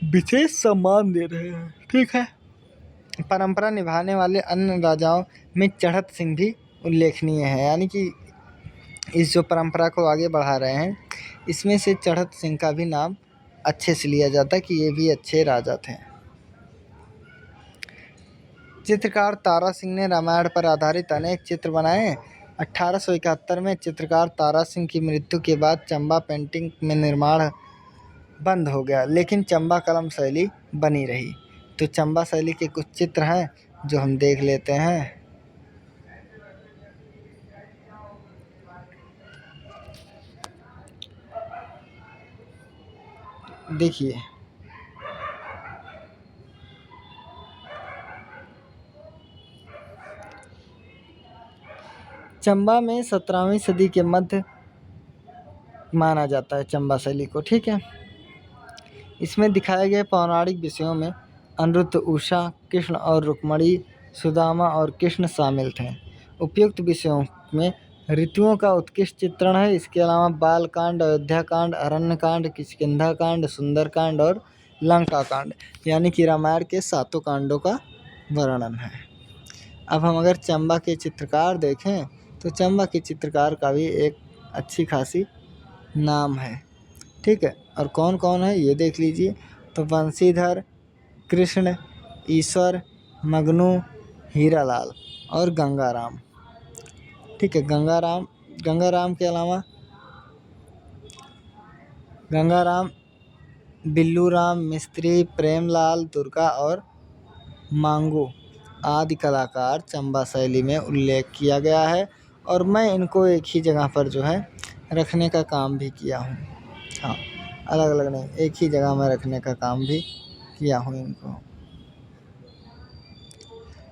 विशेष सम्मान दे रहे हैं, ठीक है। परंपरा निभाने वाले अन्य राजाओं में चढ़त सिंह भी उल्लेखनीय है, यानी कि इस जो परंपरा को आगे बढ़ा रहे हैं इसमें से चढ़त सिंह का भी नाम अच्छे से लिया जाता है कि ये भी अच्छे राजा थे। चित्रकार तारा सिंह ने रामायण पर आधारित अनेक चित्र बनाए। 1871 में चित्रकार तारा सिंह की मृत्यु के बाद चंबा पेंटिंग में निर्माण बंद हो गया, लेकिन चंबा कलम शैली बनी रही। तो चंबा शैली के कुछ चित्र हैं जो हम देख लेते हैं। देखिए, चंबा में 17वीं सदी के मध्य माना जाता है चंबा शैली को, ठीक है। इसमें दिखाए गए पौराणिक विषयों में अनिरुद्ध, उषा, कृष्ण और रुक्मिणी, सुदामा और कृष्ण शामिल थे। उपयुक्त विषयों में ऋतुओं का उत्कृष्ट चित्रण है। इसके अलावा बालकांड, अयोध्याकांड, अरण्यकांड, किष्किंधाकांड, सुंदरकांड और लंकाकांड, यानी कि रामायण के 7 कांडों का वर्णन है। अब हम अगर चंबा के चित्रकार देखें तो चंबा के चित्रकार का भी एक अच्छी खासी नाम है, ठीक है। और कौन कौन है ये देख लीजिए। तो बंशीधर, कृष्ण, ईश्वर, मगनू, हीरालाल और गंगाराम, ठीक है। गंगाराम के अलावा गंगाराम, बिल्लूराम, मिस्त्री, प्रेमलाल, दुर्गा और मांगू आदि कलाकार चंबा शैली में उल्लेख किया गया है और मैं इनको एक ही जगह पर जो है रखने का काम भी किया हूँ। हाँ, अलग अलग नहीं, एक ही जगह में रखने का काम भी किया हूँ इनको।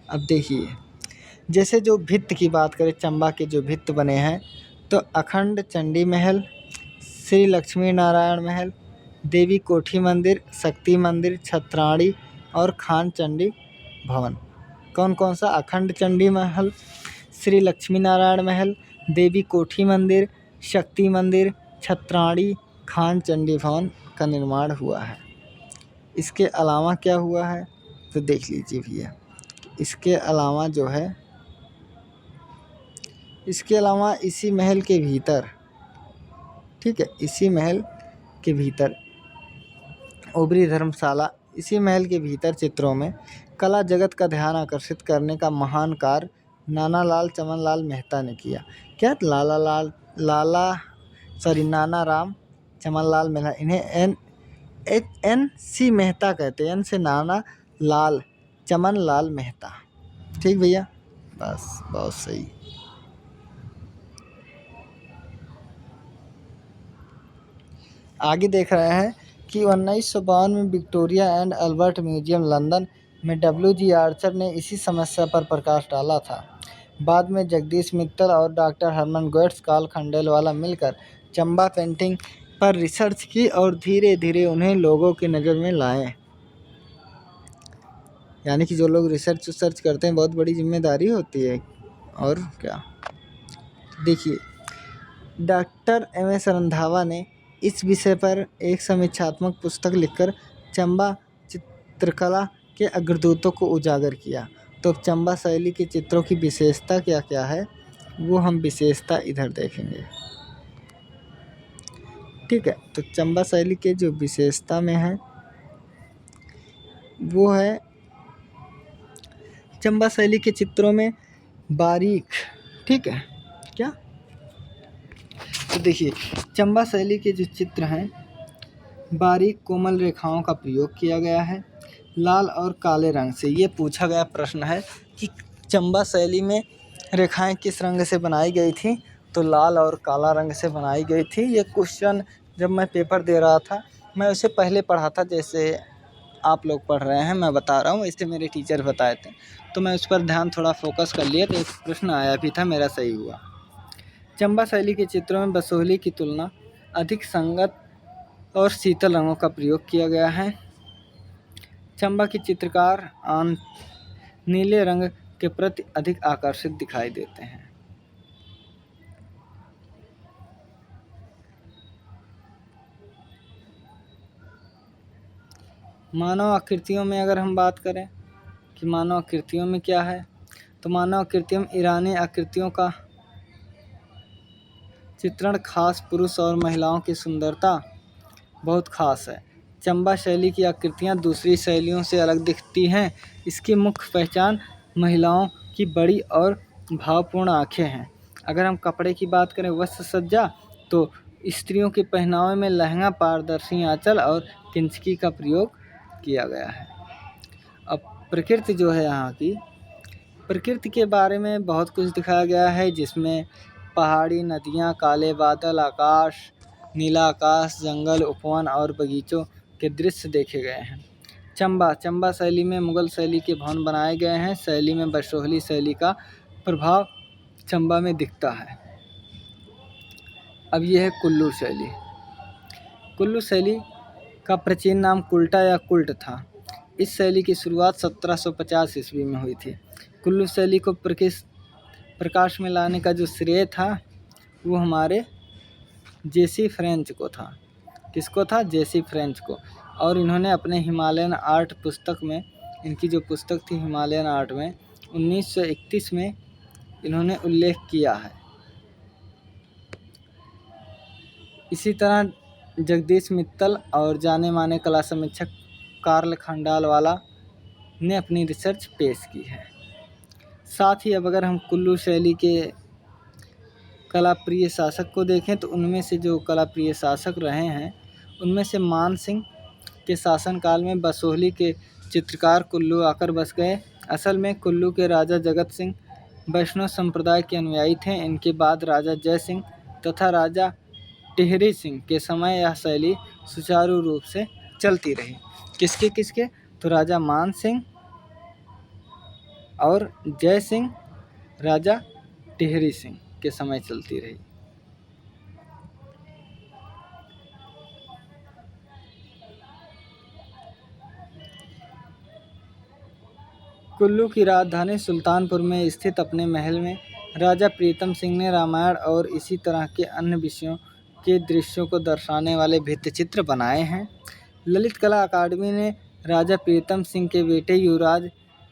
अब देखिए, जैसे जो भित्त की बात करें, चंबा के जो भित्त बने हैं तो अखंड चंडी महल, श्री लक्ष्मी नारायण महल, देवी कोठी मंदिर, शक्ति मंदिर, छत्राणी और खान चंडी भवन। कौन कौन सा? अखंड चंडी महल, श्री लक्ष्मी नारायण महल, देवी कोठी मंदिर, शक्ति मंदिर, छत्राणी, खान चंडी भवन का निर्माण हुआ है। इसके अलावा क्या हुआ है तो देख लीजिए भैया। इसके अलावा जो है, इसके अलावा इसी महल के भीतर, ठीक है, इसी महल के भीतर ओबरी धर्मशाला, इसी महल के भीतर चित्रों में कला जगत का ध्यान आकर्षित करने का महान कार्य नानालाल चमनलाल मेहता ने किया। क्या? नाना राम चमनलाल मेहता, इन्हें एन सी मेहता कहते हैं, एन से नाना, लाल चमनलाल मेहता, ठीक भैया, बस बहुत सही। आगे देख रहे हैं कि 1952 में Victoria and Albert museum London में W.G. आर्चर ने इसी समस्या पर प्रकाश डाला था। बाद में जगदीश मित्तल और डॉक्टर हरमन गोएट्स, कार्ल खंडेलवाला मिलकर चंबा पेंटिंग पर रिसर्च की और धीरे धीरे उन्हें लोगों की नज़र में लाए। यानी कि जो लोग रिसर्च करते हैं बहुत बड़ी जिम्मेदारी होती है, और क्या। देखिए, डॉक्टर M.S. रंधावा ने इस विषय पर एक समीक्षात्मक पुस्तक लिखकर चंबा चित्रकला के अग्रदूतों को उजागर किया। तो चंबा शैली के चित्रों की विशेषता क्या क्या है वो हम विशेषता इधर देखेंगे, ठीक है। तो चंबा शैली के जो विशेषता में है वो है चंबा शैली के चित्रों में बारीक, ठीक है क्या, तो देखिए चंबा शैली के जो चित्र हैं बारीक कोमल रेखाओं का प्रयोग किया गया है लाल और काले रंग से। ये पूछा गया प्रश्न है कि चंबा शैली में रेखाएं किस रंग से बनाई गई थी, तो लाल और काला रंग से बनाई गई थी। ये क्वेश्चन जब मैं पेपर दे रहा था मैं उसे पहले पढ़ा था, जैसे आप लोग पढ़ रहे हैं मैं बता रहा हूँ, इससे मेरे टीचर बताए थे तो मैं उस पर ध्यान थोड़ा फोकस कर लिया, तो एक प्रश्न आया भी था, मेरा सही हुआ। चंबा शैली के चित्रों में बसोहली की तुलना अधिक संगत और शीतल रंगों का प्रयोग किया गया है। चंबा की चित्रकार नीले रंग के प्रति अधिक आकर्षित दिखाई देते हैं। मानव आकृतियों में अगर हम बात करें कि मानव आकृतियों में क्या है, तो मानव आकृतियों में ईरानी आकृतियों का चित्रण खास पुरुष और महिलाओं की सुंदरता बहुत खास है। चंबा शैली की आकृतियाँ दूसरी शैलियों से अलग दिखती हैं। इसकी मुख्य पहचान महिलाओं की बड़ी और भावपूर्ण आँखें हैं। अगर हम कपड़े की बात करें वस्त्र सज्जा, तो स्त्रियों के पहनावे में लहंगा, पारदर्शी आंचल और किंचकी का प्रयोग किया गया है। अब प्रकृति जो है यहाँ की, प्रकृति के बारे में बहुत कुछ दिखाया गया है, जिसमें पहाड़ी, नदियाँ, काले बादल, आकाश, नीला आकाश, जंगल, उपवन और बगीचों के दृश्य देखे गए हैं। चंबा शैली में मुगल शैली के भवन बनाए गए हैं। शैली में बसोहली शैली का प्रभाव चंबा में दिखता है। अब यह है कुल्लू शैली। कुल्लू शैली का प्राचीन नाम कुल्टा या कुल्ट था। इस शैली की शुरुआत 1750 ईस्वी में हुई थी। कुल्लू शैली को प्रकाश में लाने का जो श्रेय था वो हमारे जेसी फ्रेंच को था। किसको था? जेसी फ्रेंच को। और इन्होंने अपने हिमालयन आर्ट पुस्तक में, इनकी जो पुस्तक थी हिमालयन आर्ट में, 1931 में इन्होंने उल्लेख किया है। इसी तरह जगदीश मित्तल और जाने माने कला समीक्षक कार्ल खंडालवाला ने अपनी रिसर्च पेश की है। साथ ही अब अगर हम कुल्लू शैली के कला प्रिय शासक को देखें, तो उनमें से जो कला प्रिय शासक रहे हैं उनमें से मान सिंह के शासनकाल में बसोहली के चित्रकार कुल्लू आकर बस गए। असल में कुल्लू के राजा जगत सिंह वैष्णव संप्रदाय के अनुयायी थे। इनके बाद राजा जय सिंह तथा राजा टिहरी सिंह के समय यह शैली सुचारू रूप से चलती रही। किसके? तो राजा मान सिंह और जय सिंह, राजा टिहरी सिंह के समय चलती रही। कुल्लू की राजधानी सुल्तानपुर में स्थित अपने महल में राजा प्रीतम सिंह ने रामायण और इसी तरह के अन्य विषयों के दृश्यों को दर्शाने वाले भित्तिचित्र बनाए हैं। ललित कला अकादमी ने राजा प्रीतम सिंह के बेटे युवराज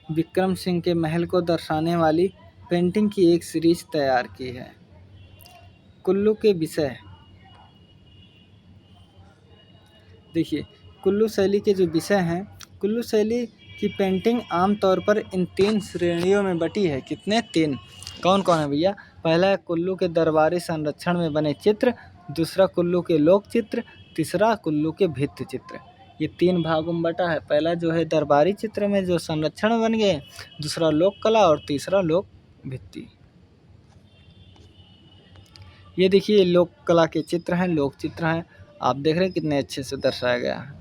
विक्रम सिंह के महल को दर्शाने वाली पेंटिंग की एक सीरीज तैयार की है। कुल्लू के विषय देखिए, कुल्लू शैली के जो विषय हैं, कुल्लू शैली की पेंटिंग आमतौर पर इन 3 श्रेणियों में बटी है। कितने? 3। कौन कौन है भैया? पहला है कुल्लू के दरबारी संरक्षण में बने चित्र, दूसरा कुल्लू के लोक चित्र, तीसरा कुल्लू के भित्ति चित्र। ये 3 भागों में बटा है। पहला जो है दरबारी चित्र में जो संरक्षण में बन गए, दूसरा लोक कला और तीसरा लोक भित्ति। ये देखिए लोक कला के चित्र हैं, लोक चित्र हैं, आप देख रहे हैं कितने अच्छे से दर्शाया गया है।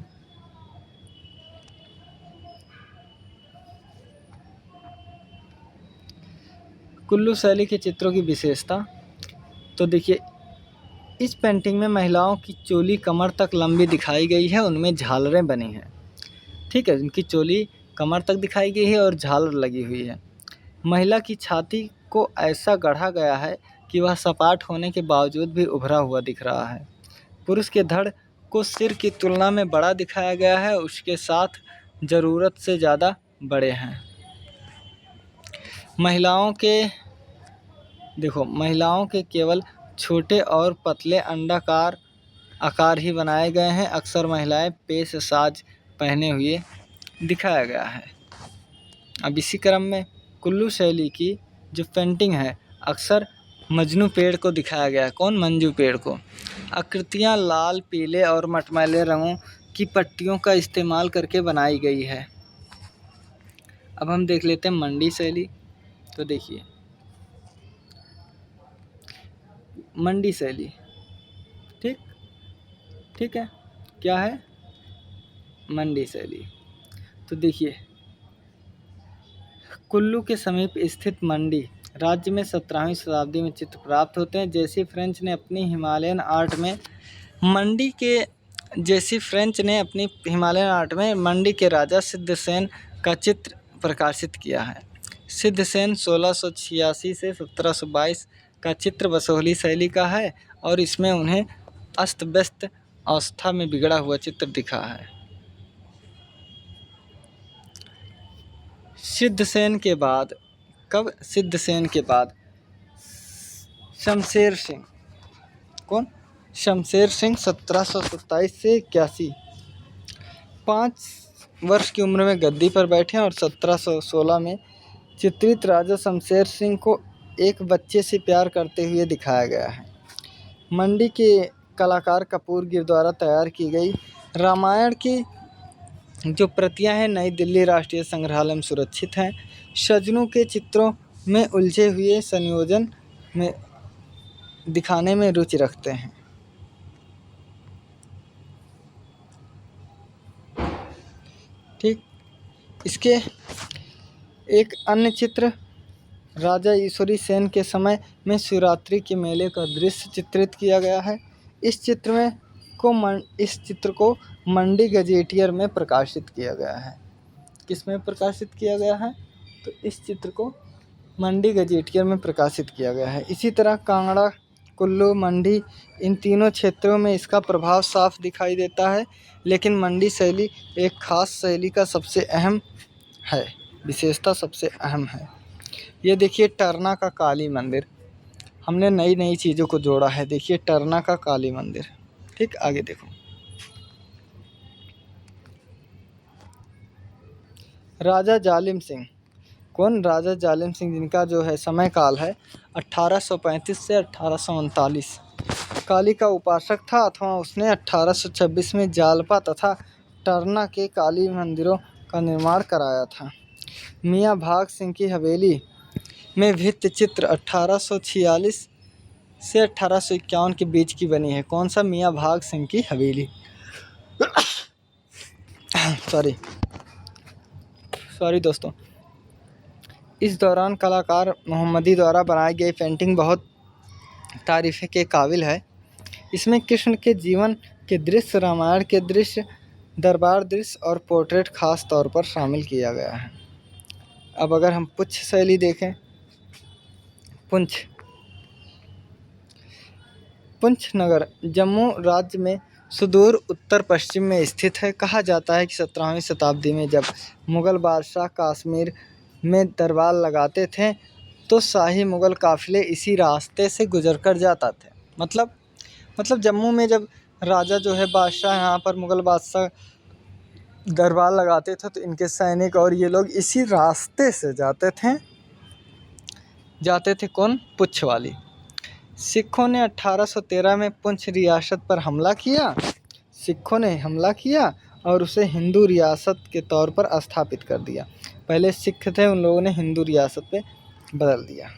कुल्लू शैली के चित्रों की विशेषता, तो देखिए इस पेंटिंग में महिलाओं की चोली कमर तक लंबी दिखाई गई है, उनमें झालरें बनी हैं। ठीक है, उनकी चोली कमर तक दिखाई गई है और झालर लगी हुई है। महिला की छाती को ऐसा गढ़ा गया है कि वह सपाट होने के बावजूद भी उभरा हुआ दिख रहा है। पुरुष के धड़ को सिर की तुलना में बड़ा दिखाया गया है, उसके साथ ज़रूरत से ज़्यादा बड़े हैं। महिलाओं के केवल छोटे और पतले अंडाकार आकार ही बनाए गए हैं। अक्सर महिलाएं पेश साज पहने हुए दिखाया गया है। अब इसी क्रम में कुल्लू शैली की जो पेंटिंग है अक्सर मजनू पेड़ को दिखाया गया है। कौन? मंजू पेड़ को। आकृतियाँ लाल, पीले और मटमैले रंगों की पट्टियों का इस्तेमाल करके बनाई गई है। अब हम देख लेते हैं मंडी शैली। तो देखिए मंडी शैली, ठीक ठीक है, क्या है? मंडी शैली। तो देखिए कुल्लू के समीप स्थित मंडी राज्य में 17वीं शताब्दी में चित्र प्राप्त होते हैं। जैसी फ्रेंच ने अपनी हिमालयन आर्ट में मंडी के राजा सिद्धसेन का चित्र प्रकाशित किया है। सिद्धसेन 1686 से 1722 का चित्र बसोहली शैली का है और इसमें उन्हें अस्त व्यस्त अवस्था में बिगड़ा हुआ चित्र दिखा है। सिद्धसेन के बाद शमशेर सिंह। कौन? शमशेर सिंह 1727 से 81। 5 वर्ष की उम्र में गद्दी पर बैठे और 1716 में चित्रित राजा शमशेर सिंह को एक बच्चे से प्यार करते हुए दिखाया गया है। मंडी के कलाकार कपूर गिर द्वारा तैयार की गई रामायण की जो प्रतियां हैं नई दिल्ली राष्ट्रीय संग्रहालय में सुरक्षित हैं। सजनों के चित्रों में उलझे हुए संयोजन में दिखाने में रुचि रखते हैं। ठीक, इसके एक अन्य चित्र राजा ईश्वरी सेन के समय में शिवरात्रि के मेले का दृश्य चित्रित किया गया है। इस चित्र को मंडी गजेटियर में प्रकाशित किया गया है। किस में प्रकाशित किया गया है? तो इस चित्र को मंडी गजेटियर में प्रकाशित किया गया है। इसी तरह कांगड़ा, कुल्लू, मंडी इन तीनों क्षेत्रों में इसका प्रभाव साफ दिखाई देता है, लेकिन मंडी शैली एक खास शैली का सबसे अहम है, विशेषता सबसे अहम है। ये देखिए टरना का काली मंदिर, हमने नई नई चीज़ों को जोड़ा है। देखिए टरना का काली मंदिर। ठीक, आगे देखो। राजा जालिम सिंह। कौन? राजा जालिम सिंह, जिनका जो है समय काल है 1835 से 1839। काली का उपासक था अथवा उसने 1826 में जालपा तथा टरना के काली मंदिरों का निर्माण कराया था। मियाँ भाग सिंह की हवेली में भित्ति चित्र 1846 से 1851 के बीच की बनी है। कौन सा? मियाँ भाग सिंह की हवेली। सॉरी दोस्तों। इस दौरान कलाकार मोहम्मदी द्वारा बनाई गई पेंटिंग बहुत तारीफ़ के काबिल है। इसमें कृष्ण के जीवन के दृश्य, रामायण के दृश्य, दरबार दृश्य और पोर्ट्रेट खास तौर पर शामिल किया गया है। अब अगर हम पुंछ शैली देखें, पुंछ नगर जम्मू राज्य में सुदूर उत्तर पश्चिम में स्थित है। कहा जाता है कि 17वीं शताब्दी में जब मुग़ल बादशाह कश्मीर में दरबार लगाते थे तो शाही मुग़ल काफ़िले इसी रास्ते से गुजर कर जाता थे। मतलब जम्मू में जब राजा जो है बादशाह, यहाँ पर मुग़ल बादशाह दरबार लगाते थे तो इनके सैनिक और ये लोग इसी रास्ते से जाते थे। कौन? पुंछ वाली। सिखों ने 1813 में पुंछ रियासत पर हमला किया और उसे हिंदू रियासत के तौर पर स्थापित कर दिया। पहले सिख थे, उन लोगों ने हिंदू रियासत पे बदल दिया।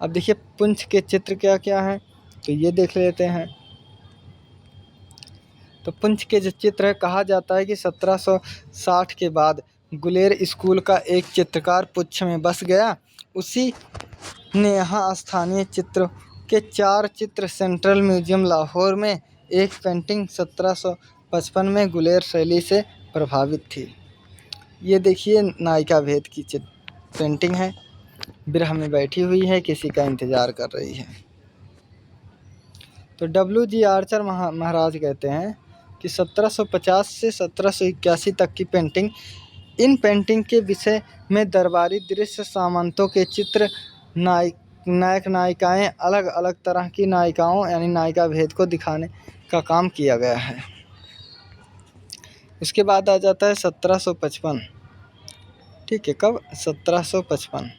अब देखिए पुंछ के चित्र क्या क्या हैं, तो ये देख लेते हैं। तो पुंछ के जो चित्र है, कहा जाता है कि 1760 के बाद गुलेर स्कूल का एक चित्रकार पुंछ में बस गया। उसी ने यहाँ स्थानीय चित्र के 4 चित्र सेंट्रल म्यूजियम लाहौर में एक पेंटिंग 1755 में गुलेर शैली से प्रभावित थी। ये देखिए नायिका भेद की पेंटिंग है, विरह में बैठी हुई है, किसी का इंतज़ार कर रही है। तो W.G. आर्चर महाराज कहते हैं कि 1750 से 1781 तक की पेंटिंग, इन पेंटिंग के विषय में दरबारी दृश्य, सामंतों के चित्र, नायक नायिकाएं, अलग अलग तरह की नायिकाओं यानी नायिका भेद को दिखाने का काम किया गया है। उसके बाद आ जाता है 1755। ठीक है, कब? 1755।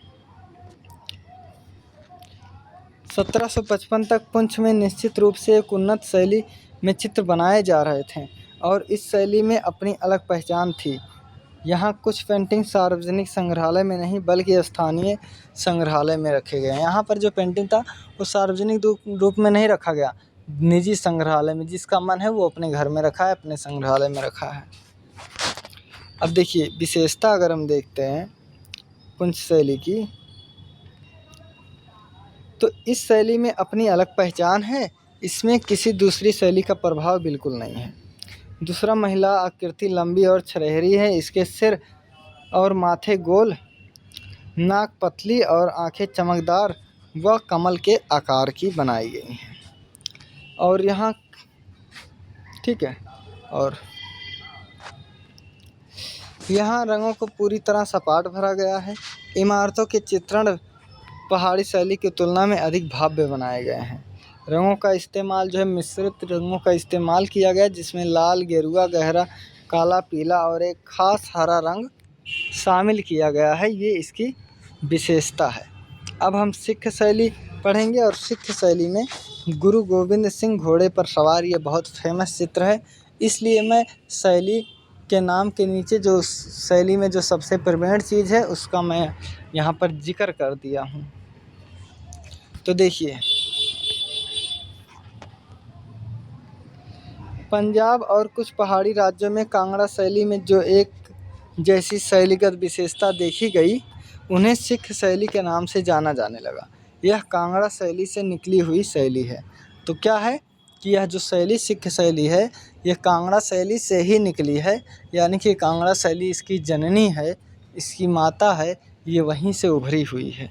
1755 तक पुंछ में निश्चित रूप से एक उन्नत शैली में चित्र बनाए जा रहे थे और इस शैली में अपनी अलग पहचान थी। यहाँ कुछ पेंटिंग सार्वजनिक संग्रहालय में नहीं बल्कि स्थानीय संग्रहालय में रखे गए हैं। यहाँ पर जो पेंटिंग था वो सार्वजनिक रूप में नहीं रखा गया, निजी संग्रहालय में, जिसका मन है वो अपने घर में रखा है, अपने संग्रहालय में रखा है। अब देखिए विशेषता अगर हम देखते हैं पुंछ शैली की, तो इस शैली में अपनी अलग पहचान है, इसमें किसी दूसरी शैली का प्रभाव बिल्कुल नहीं है। दूसरा, महिला आकृति लंबी और छरहरी है, इसके सिर और माथे गोल, नाक पतली और आंखें चमकदार व कमल के आकार की बनाई गई हैं। और यहाँ ठीक है, और यहाँ रंगों को पूरी तरह सपाट भरा गया है। इमारतों के चित्रण पहाड़ी शैली की तुलना में अधिक भव्य बनाए गए हैं। रंगों का इस्तेमाल जो है मिश्रित रंगों का इस्तेमाल किया गया, जिसमें लाल, गेरुआ, गहरा काला, पीला और एक खास हरा रंग शामिल किया गया है। ये इसकी विशेषता है। अब हम सिख शैली पढ़ेंगे और सिख शैली में गुरु गोविंद सिंह घोड़े पर सवार, ये बहुत फेमस चित्र है, इसलिए मैं शैली के नाम के नीचे जो शैली में जो सबसे प्रवीण चीज़ है उसका मैं यहाँ पर जिक्र कर दिया हूँ। तो देखिए पंजाब और कुछ पहाड़ी राज्यों में कांगड़ा शैली में जो एक जैसी शैलीगत विशेषता देखी गई, उन्हें सिख शैली के नाम से जाना जाने लगा। यह कांगड़ा शैली से निकली हुई शैली है। तो क्या है कि यह जो शैली सिख शैली है, यह कांगड़ा शैली से ही निकली है, यानी कि कांगड़ा शैली इसकी जननी है, इसकी माता है, ये वहीं से उभरी हुई है।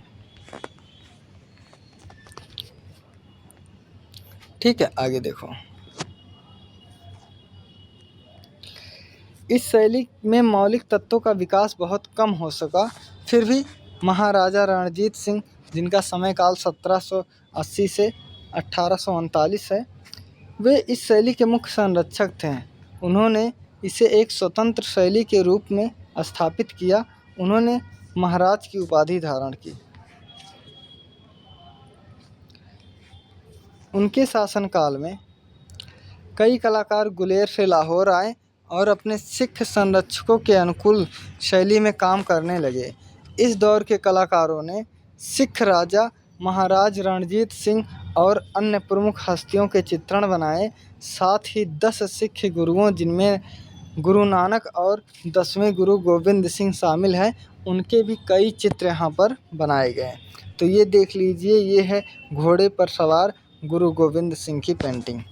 ठीक है, आगे देखो। इस शैली में मौलिक तत्वों का विकास बहुत कम हो सका, फिर भी महाराजा रणजीत सिंह, जिनका समय काल 1780 से 1839 है, वे इस शैली के मुख्य संरक्षक थे। उन्होंने इसे एक स्वतंत्र शैली के रूप में स्थापित किया। उन्होंने महाराज की उपाधि धारण की। उनके शासनकाल में कई कलाकार गुलेर से लाहौर आए और अपने सिख संरक्षकों के अनुकूल शैली में काम करने लगे। इस दौर के कलाकारों ने सिख राजा महाराज रणजीत सिंह और अन्य प्रमुख हस्तियों के चित्रण बनाए। साथ ही 10 सिख गुरुओं, जिनमें गुरु नानक और 10वें गुरु गोविंद सिंह शामिल हैं, उनके भी कई चित्र यहाँ पर बनाए गए। तो ये देख लीजिए, ये है घोड़े पर सवार गुरु गोविंद सिंह की पेंटिंग।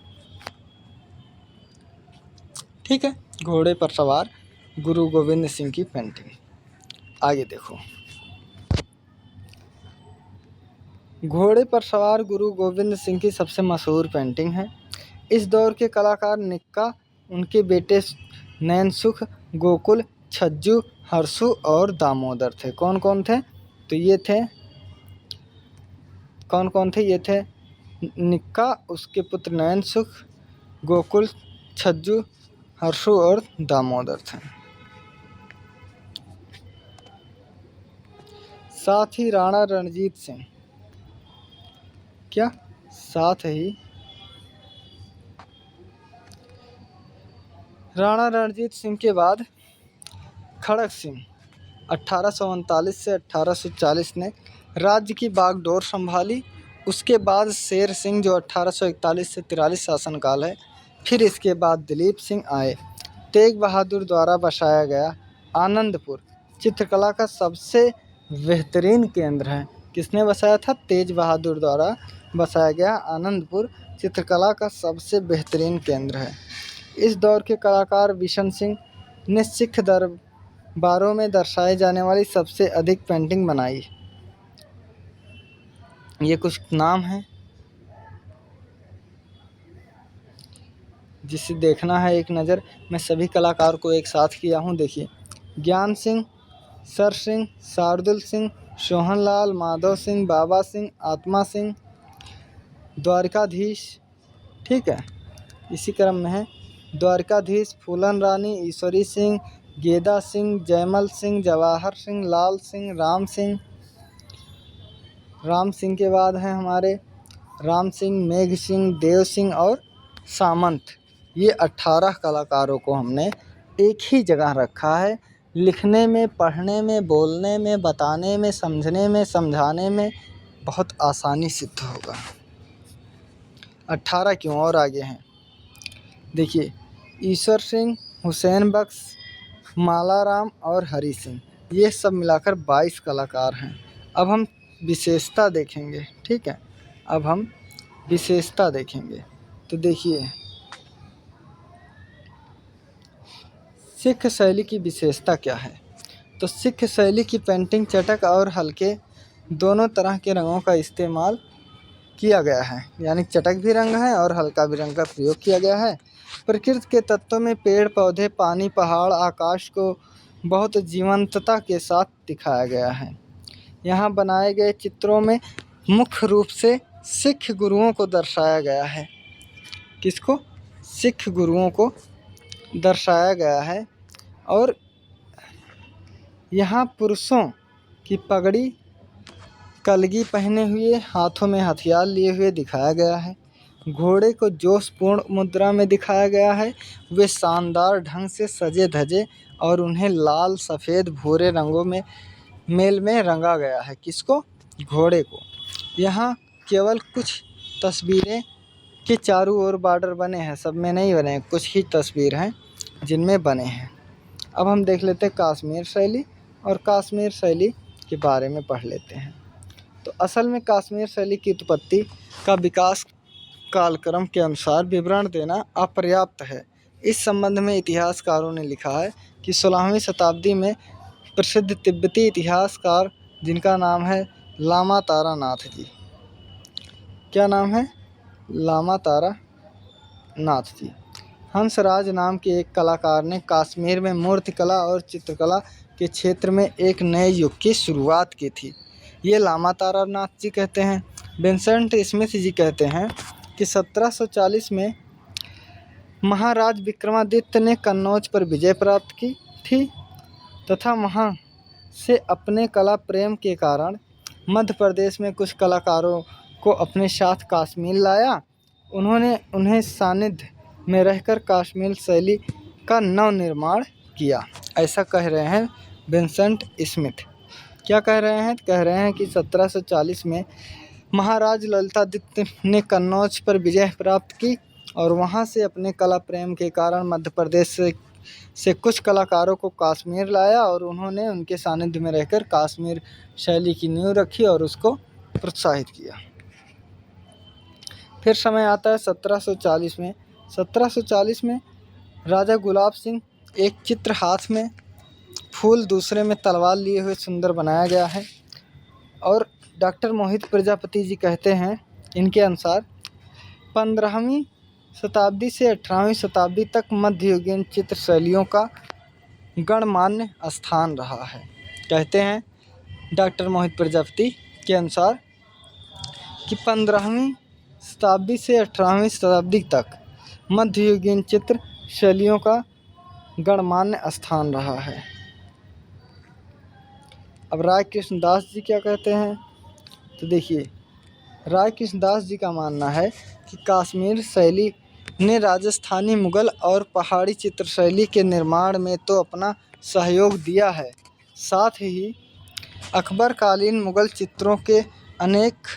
ठीक है, घोड़े पर सवार गुरु गोविंद सिंह की पेंटिंग। आगे देखो, घोड़े पर सवार गुरु गोविंद सिंह की सबसे मशहूर पेंटिंग है। इस दौर के कलाकार निक्का, उनके बेटे नैनसुख, गोकुल, छज्जू, हरसू और दामोदर थे। कौन कौन थे? तो ये थे, कौन कौन थे? ये थे निक्का, उसके पुत्र नैनसुख, गोकुल, छज्जू, हर्षु और दामोदर थे। साथ ही राणा रणजीत सिंह, क्या साथ ही राणा रणजीत सिंह के बाद खड़क सिंह 1839 से 1840 ने राज्य की बागडोर संभाली। उसके बाद शेर सिंह, जो 1841 से 43 शासनकाल है। फिर इसके बाद दिलीप सिंह आए। तेग बहादुर द्वारा बसाया गया आनंदपुर चित्रकला का सबसे बेहतरीन केंद्र है। किसने बसाया था? तेज बहादुर द्वारा बसाया गया आनंदपुर चित्रकला का सबसे बेहतरीन केंद्र है। इस दौर के कलाकार बिशन सिंह ने सिख दरबारों में दर्शाए जाने वाली सबसे अधिक पेंटिंग बनाई। ये कुछ नाम हैं, जिसे देखना है एक नज़र। मैं सभी कलाकार को एक साथ किया हूँ। देखिए, ज्ञान सिंह, सर सिंह, शार्दुल सिंह, सोहन लाल, माधव सिंह, बाबा सिंह, आत्मा सिंह, द्वारकाधीश। ठीक है, इसी क्रम में है द्वारकाधीश, फूलन रानी, ईश्वरी सिंह, गेदा सिंह, जयमल सिंह, जवाहर सिंह, लाल सिंह, राम सिंह। राम सिंह के बाद हैं हमारे राम सिंह, मेघ सिंह, देव सिंह और सामंत। ये 18 कलाकारों को हमने एक ही जगह रखा है। लिखने में, पढ़ने में, बोलने में, बताने में, समझने में, समझाने में बहुत आसानी सिद्ध होगा। 18 क्यों और आगे हैं, देखिए ईश्वर सिंह, हुसैन बख्श, मालाराम और हरी सिंह, ये सब मिलाकर 22 कलाकार हैं। अब हम विशेषता देखेंगे, ठीक है। अब हम विशेषता देखेंगे तो देखिए सिख शैली की विशेषता क्या है। तो सिख शैली की पेंटिंग चटक और हल्के दोनों तरह के रंगों का इस्तेमाल किया गया है, यानी चटक भी रंग है और हल्का भी रंग का प्रयोग किया गया है। प्रकृति के तत्वों में पेड़ पौधे, पानी, पहाड़, आकाश को बहुत जीवंतता के साथ दिखाया गया है। यहाँ बनाए गए चित्रों में मुख्य रूप से सिख गुरुओं को दर्शाया गया है। किसको? सिख गुरुओं को दर्शाया गया है। और यहाँ पुरुषों की पगड़ी, कलगी पहने हुए, हाथों में हथियार लिए हुए दिखाया गया है। घोड़े को जोशपूर्ण मुद्रा में दिखाया गया है। वे शानदार ढंग से सजे धजे और उन्हें लाल, सफ़ेद, भूरे रंगों में मेल में रंगा गया है। किसको? घोड़े को। यहाँ केवल कुछ तस्वीरें के चारों ओर बॉर्डर बने हैं, सब में नहीं बने हैं, कुछ ही तस्वीर हैं जिनमें बने हैं। अब हम देख लेते हैं कश्मीर शैली, और कश्मीर शैली के बारे में पढ़ लेते हैं। तो असल में कश्मीर शैली की उत्पत्ति का विकास कालक्रम के अनुसार विवरण देना अपर्याप्त है। इस संबंध में इतिहासकारों ने लिखा है कि 16वीं शताब्दी में प्रसिद्ध तिब्बती इतिहासकार, जिनका नाम है लामा तारा नाथ जी। क्या नाम है? लामा तारा नाथ जी। हंसराज नाम के एक कलाकार ने कश्मीर में मूर्तिकला और चित्रकला के क्षेत्र में एक नए युग की शुरुआत की थी। ये लामा तारा नाथ जी कहते हैं। विंसेंट स्मिथ जी कहते हैं कि 1740 में महाराज विक्रमादित्य ने कन्नौज पर विजय प्राप्त की थी तथा वहाँ से अपने कला प्रेम के कारण मध्य प्रदेश में कुछ कलाकारों को अपने साथ कश्मीर लाया। उन्होंने उन्हें सानिध्य में रहकर कश्मीर शैली का नवनिर्माण किया, ऐसा कह रहे हैं विंसेंट स्मिथ। क्या कह रहे हैं? कह रहे हैं कि 1740 में महाराज ललितादित्य ने कन्नौज पर विजय प्राप्त की और वहां से अपने कला प्रेम के कारण मध्य प्रदेश से कुछ कलाकारों को कश्मीर लाया और उन्होंने उनके सानिध्य में रहकर कश्मीर शैली की नींव रखी और उसको प्रोत्साहित किया। फिर समय आता है 1740 में। 1740 में राजा गुलाब सिंह, एक चित्र हाथ में फूल, दूसरे में तलवार लिए हुए सुंदर बनाया गया है। और डॉक्टर मोहित प्रजापति जी कहते हैं इनके अनुसार 15वीं शताब्दी से 18वीं शताब्दी तक मध्ययुगीन चित्र शैलियों का गणमान्य स्थान रहा है। कहते हैं डॉक्टर मोहित प्रजापति के अनुसार कि 15वीं शताब्दी से 18वीं शताब्दी तक मध्ययुगीन चित्र शैलियों का गणमान्य स्थान रहा है। अब राय कृष्णदास जी क्या कहते हैं? तो देखिए राय कृष्णदास जी का मानना है कि कश्मीर शैली ने राजस्थानी, मुगल और पहाड़ी चित्र शैली के निर्माण में तो अपना सहयोग दिया है, साथ ही अकबर कालीन मुगल चित्रों के अनेक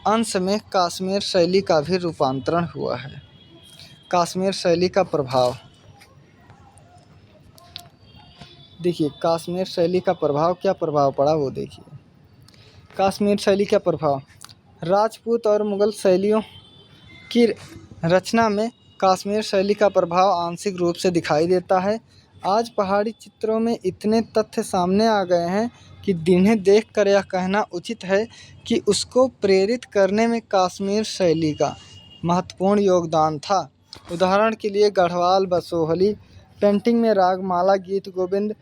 अंश में कश्मीर शैली का भी रूपांतरण हुआ है। कश्मीर शैली का प्रभाव देखिए, कश्मीर शैली का प्रभाव, क्या प्रभाव पड़ा वो देखिए। कश्मीर शैली का प्रभाव, राजपूत और मुगल शैलियों की रचना में कश्मीर शैली का प्रभाव आंशिक रूप से दिखाई देता है। आज पहाड़ी चित्रों में इतने तथ्य सामने आ गए हैं कि जिन्हें देखकर यह कहना उचित है कि उसको प्रेरित करने में कश्मीर शैली का महत्वपूर्ण योगदान था। उदाहरण के लिए गढ़वाल बसोहली पेंटिंग में रागमाला, गीत गोविंद,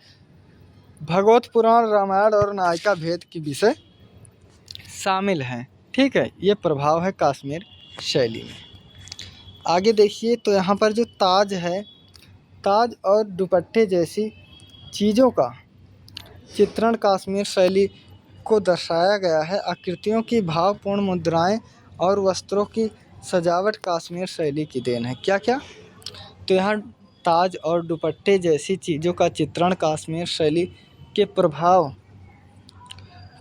भगवत पुराण, रामायण और नायिका भेद की विषय शामिल हैं। ठीक है, ये प्रभाव है कश्मीर शैली में। आगे देखिए तो यहाँ पर जो ताज है, ताज और दुपट्टे जैसी चीज़ों का चित्रण कश्मीर शैली को दर्शाया गया है। आकृतियों की भावपूर्ण मुद्राएं और वस्त्रों की सजावट कश्मीर शैली की देन है। क्या क्या? तो यहाँ ताज और दुपट्टे जैसी चीज़ों का चित्रण कश्मीर शैली के प्रभाव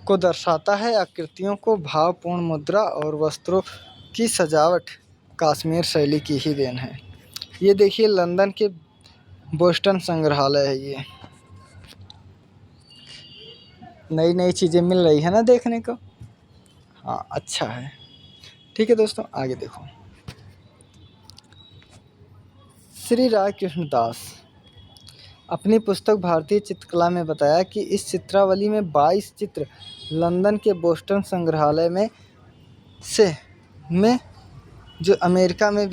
को दर्शाता है। आकृतियों को भावपूर्ण मुद्रा और वस्त्रों की सजावट कश्मीर शैली की ही देन है। ये देखिए लंदन के बोस्टन संग्रहालय है। ये नई नई चीज़ें मिल रही है ना देखने को। हाँ अच्छा है। ठीक है दोस्तों, आगे देखो। श्री राय कृष्णदास अपनी पुस्तक भारतीय चित्रकला में बताया कि इस चित्रावली में 22 चित्र लंदन के बोस्टन संग्रहालय में जो अमेरिका में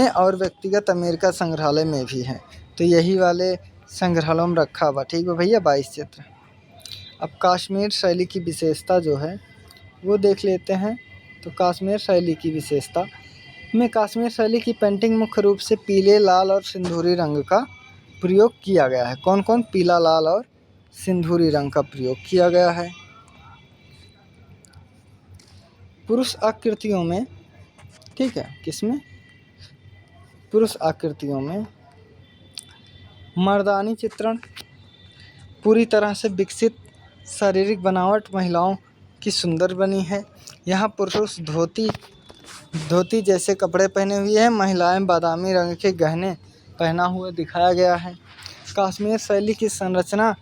और व्यक्तिगत अमेरिका संग्रहालय में भी हैं। तो यही वाले संग्रहालयों में रखा हुआ। ठीक है भैया, 22 चित्र। अब कश्मीर शैली की विशेषता जो है वो देख लेते हैं। तो कश्मीर शैली की विशेषता में कश्मीर शैली की पेंटिंग मुख्य रूप से पीले, लाल और सिंदूरी रंग का प्रयोग किया गया है। कौन कौन? पीला, लाल और सिंदूरी रंग का प्रयोग किया गया है। पुरुष आकृतियों में, ठीक है, किसमें? पुरुष आकृतियों में मर्दानी चित्रण, पूरी तरह से विकसित शारीरिक बनावट महिलाओं की सुंदर बनी है। यहाँ पुरुष धोती जैसे कपड़े पहने हुए हैं। महिलाएं बादामी रंग के गहने पहना हुआ दिखाया गया है। कश्मीर शैली की संरचना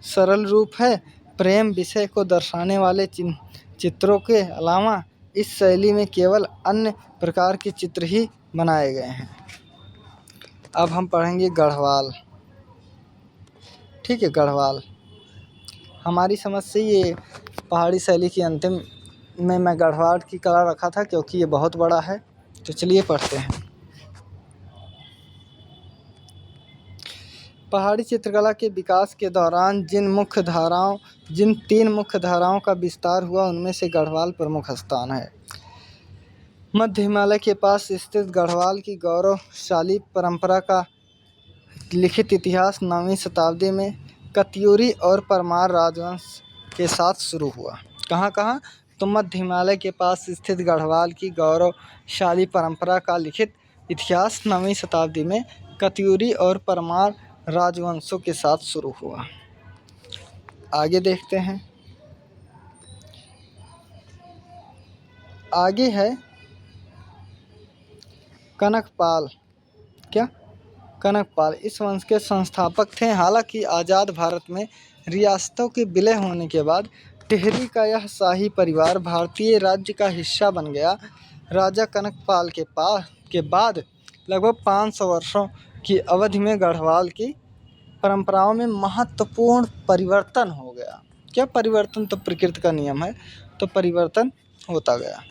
सरल रूप है। प्रेम विषय को दर्शाने वाले चित्रों के अलावा इस शैली में केवल अन्य प्रकार के चित्र ही बनाए गए हैं। अब हम पढ़ेंगे गढ़वाल। ठीक है, गढ़वाल हमारी समझ से ये पहाड़ी शैली की अंतिम में मैं गढ़वाल की कला रखा था क्योंकि ये बहुत बड़ा है। तो चलिए पढ़ते हैं। पहाड़ी चित्रकला के विकास के दौरान जिन 3 मुख्य धाराओं का विस्तार हुआ उनमें से गढ़वाल प्रमुख स्थान है। मध्य हिमालय के पास स्थित गढ़वाल की गौरवशाली परंपरा का लिखित इतिहास 9वीं शताब्दी में कत्यूरी और परमार राजवंश के साथ शुरू हुआ। कहाँ? तो मध्य हिमालय के पास स्थित गढ़वाल की गौरवशाली परंपरा का लिखित इतिहास 9वीं शताब्दी में कत्यूरी और परमार राजवंशों के साथ शुरू हुआ। आगे देखते हैं। आगे है कनकपाल। क्या? कनकपाल इस वंश के संस्थापक थे। हालांकि आज़ाद भारत में रियासतों के विलय होने के बाद टिहरी का यह शाही परिवार भारतीय राज्य का हिस्सा बन गया। राजा कनकपाल के बाद लगभग 500 वर्षों की अवधि में गढ़वाल की परंपराओं में महत्वपूर्ण परिवर्तन हो गया। क्या परिवर्तन? तो प्रकृति का नियम है, तो परिवर्तन होता गया।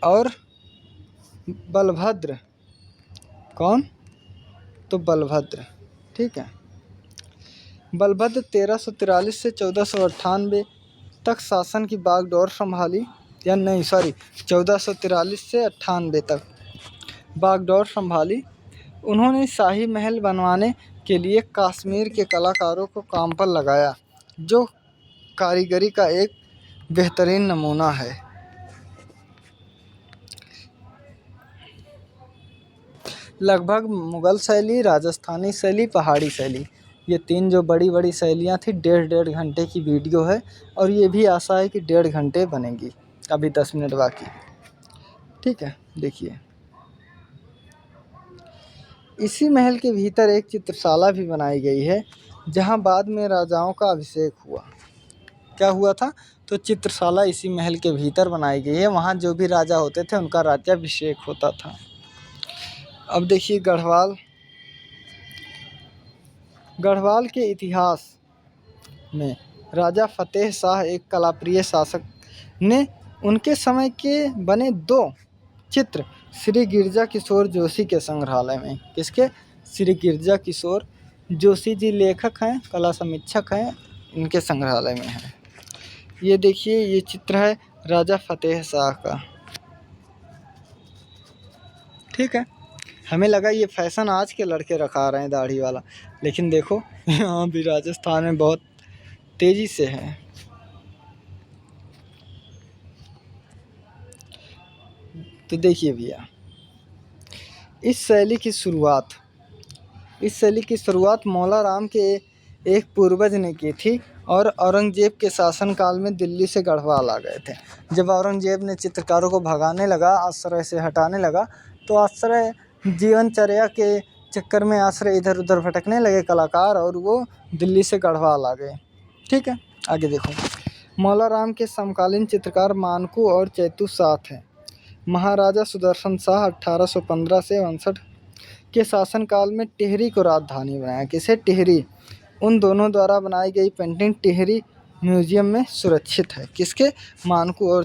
और बलभद्र, कौन? तो बलभद्र, ठीक है। बलभद्र 1343 से 1498 तक शासन की बागडोर संभाली, या नहीं सॉरी 1443 से 98 तक बागडोर संभाली। उन्होंने शाही महल बनवाने के लिए कश्मीर के कलाकारों को काम पर लगाया, जो कारीगरी का एक बेहतरीन नमूना है। लगभग मुग़ल शैली, राजस्थानी शैली, पहाड़ी शैली, ये 3 जो बड़ी बड़ी शैलियाँ थी। 1.5 घंटे की वीडियो है और ये भी आशा है कि 1.5 घंटे बनेगी। अभी 10 मिनट बाकी। ठीक है, देखिए इसी महल के भीतर एक चित्रशाला भी बनाई गई है, जहां बाद में राजाओं का अभिषेक हुआ। क्या हुआ था? तो चित्रशाला इसी महल के भीतर बनाई गई है। वहां जो भी राजा होते थे उनका राज्याभिषेक होता था। अब देखिए गढ़वाल के इतिहास में राजा फतेह शाह एक कलाप्रिय शासक ने उनके समय के बने 2 चित्र श्री गिरजा किशोर जोशी के संग्रहालय में, किसके? श्री गिरजा किशोर जोशी जी लेखक हैं, कला समीक्षक हैं, इनके संग्रहालय में है। ये देखिए, ये चित्र है राजा फतेह शाह का। ठीक है, हमें लगा ये फैशन आज के लड़के रखा रहे हैं दाढ़ी वाला, लेकिन देखो यहाँ भी राजस्थान में बहुत तेज़ी से है। तो देखिए भैया, इस शैली की शुरुआत मौला राम के एक पूर्वज ने की थी और औरंगजेब के शासनकाल में दिल्ली से गढ़वाल आ गए थे। जब औरंगजेब ने चित्रकारों को भगाने लगा, आश्रय से हटाने लगा, तो आश्रय जीवनचर्या के चक्कर में आश्रय इधर उधर भटकने लगे कलाकार, और वो दिल्ली से गढ़वाल आ गए। ठीक है, आगे देखो। मौला राम के समकालीन चित्रकार मानकू और चैतू साथ हैं। महाराजा सुदर्शन शाह 1815 से 59 के शासनकाल में टिहरी को राजधानी बनाया। किसे? टिहरी। उन दोनों द्वारा बनाई गई पेंटिंग टिहरी म्यूजियम में सुरक्षित है। किसके? मानकू और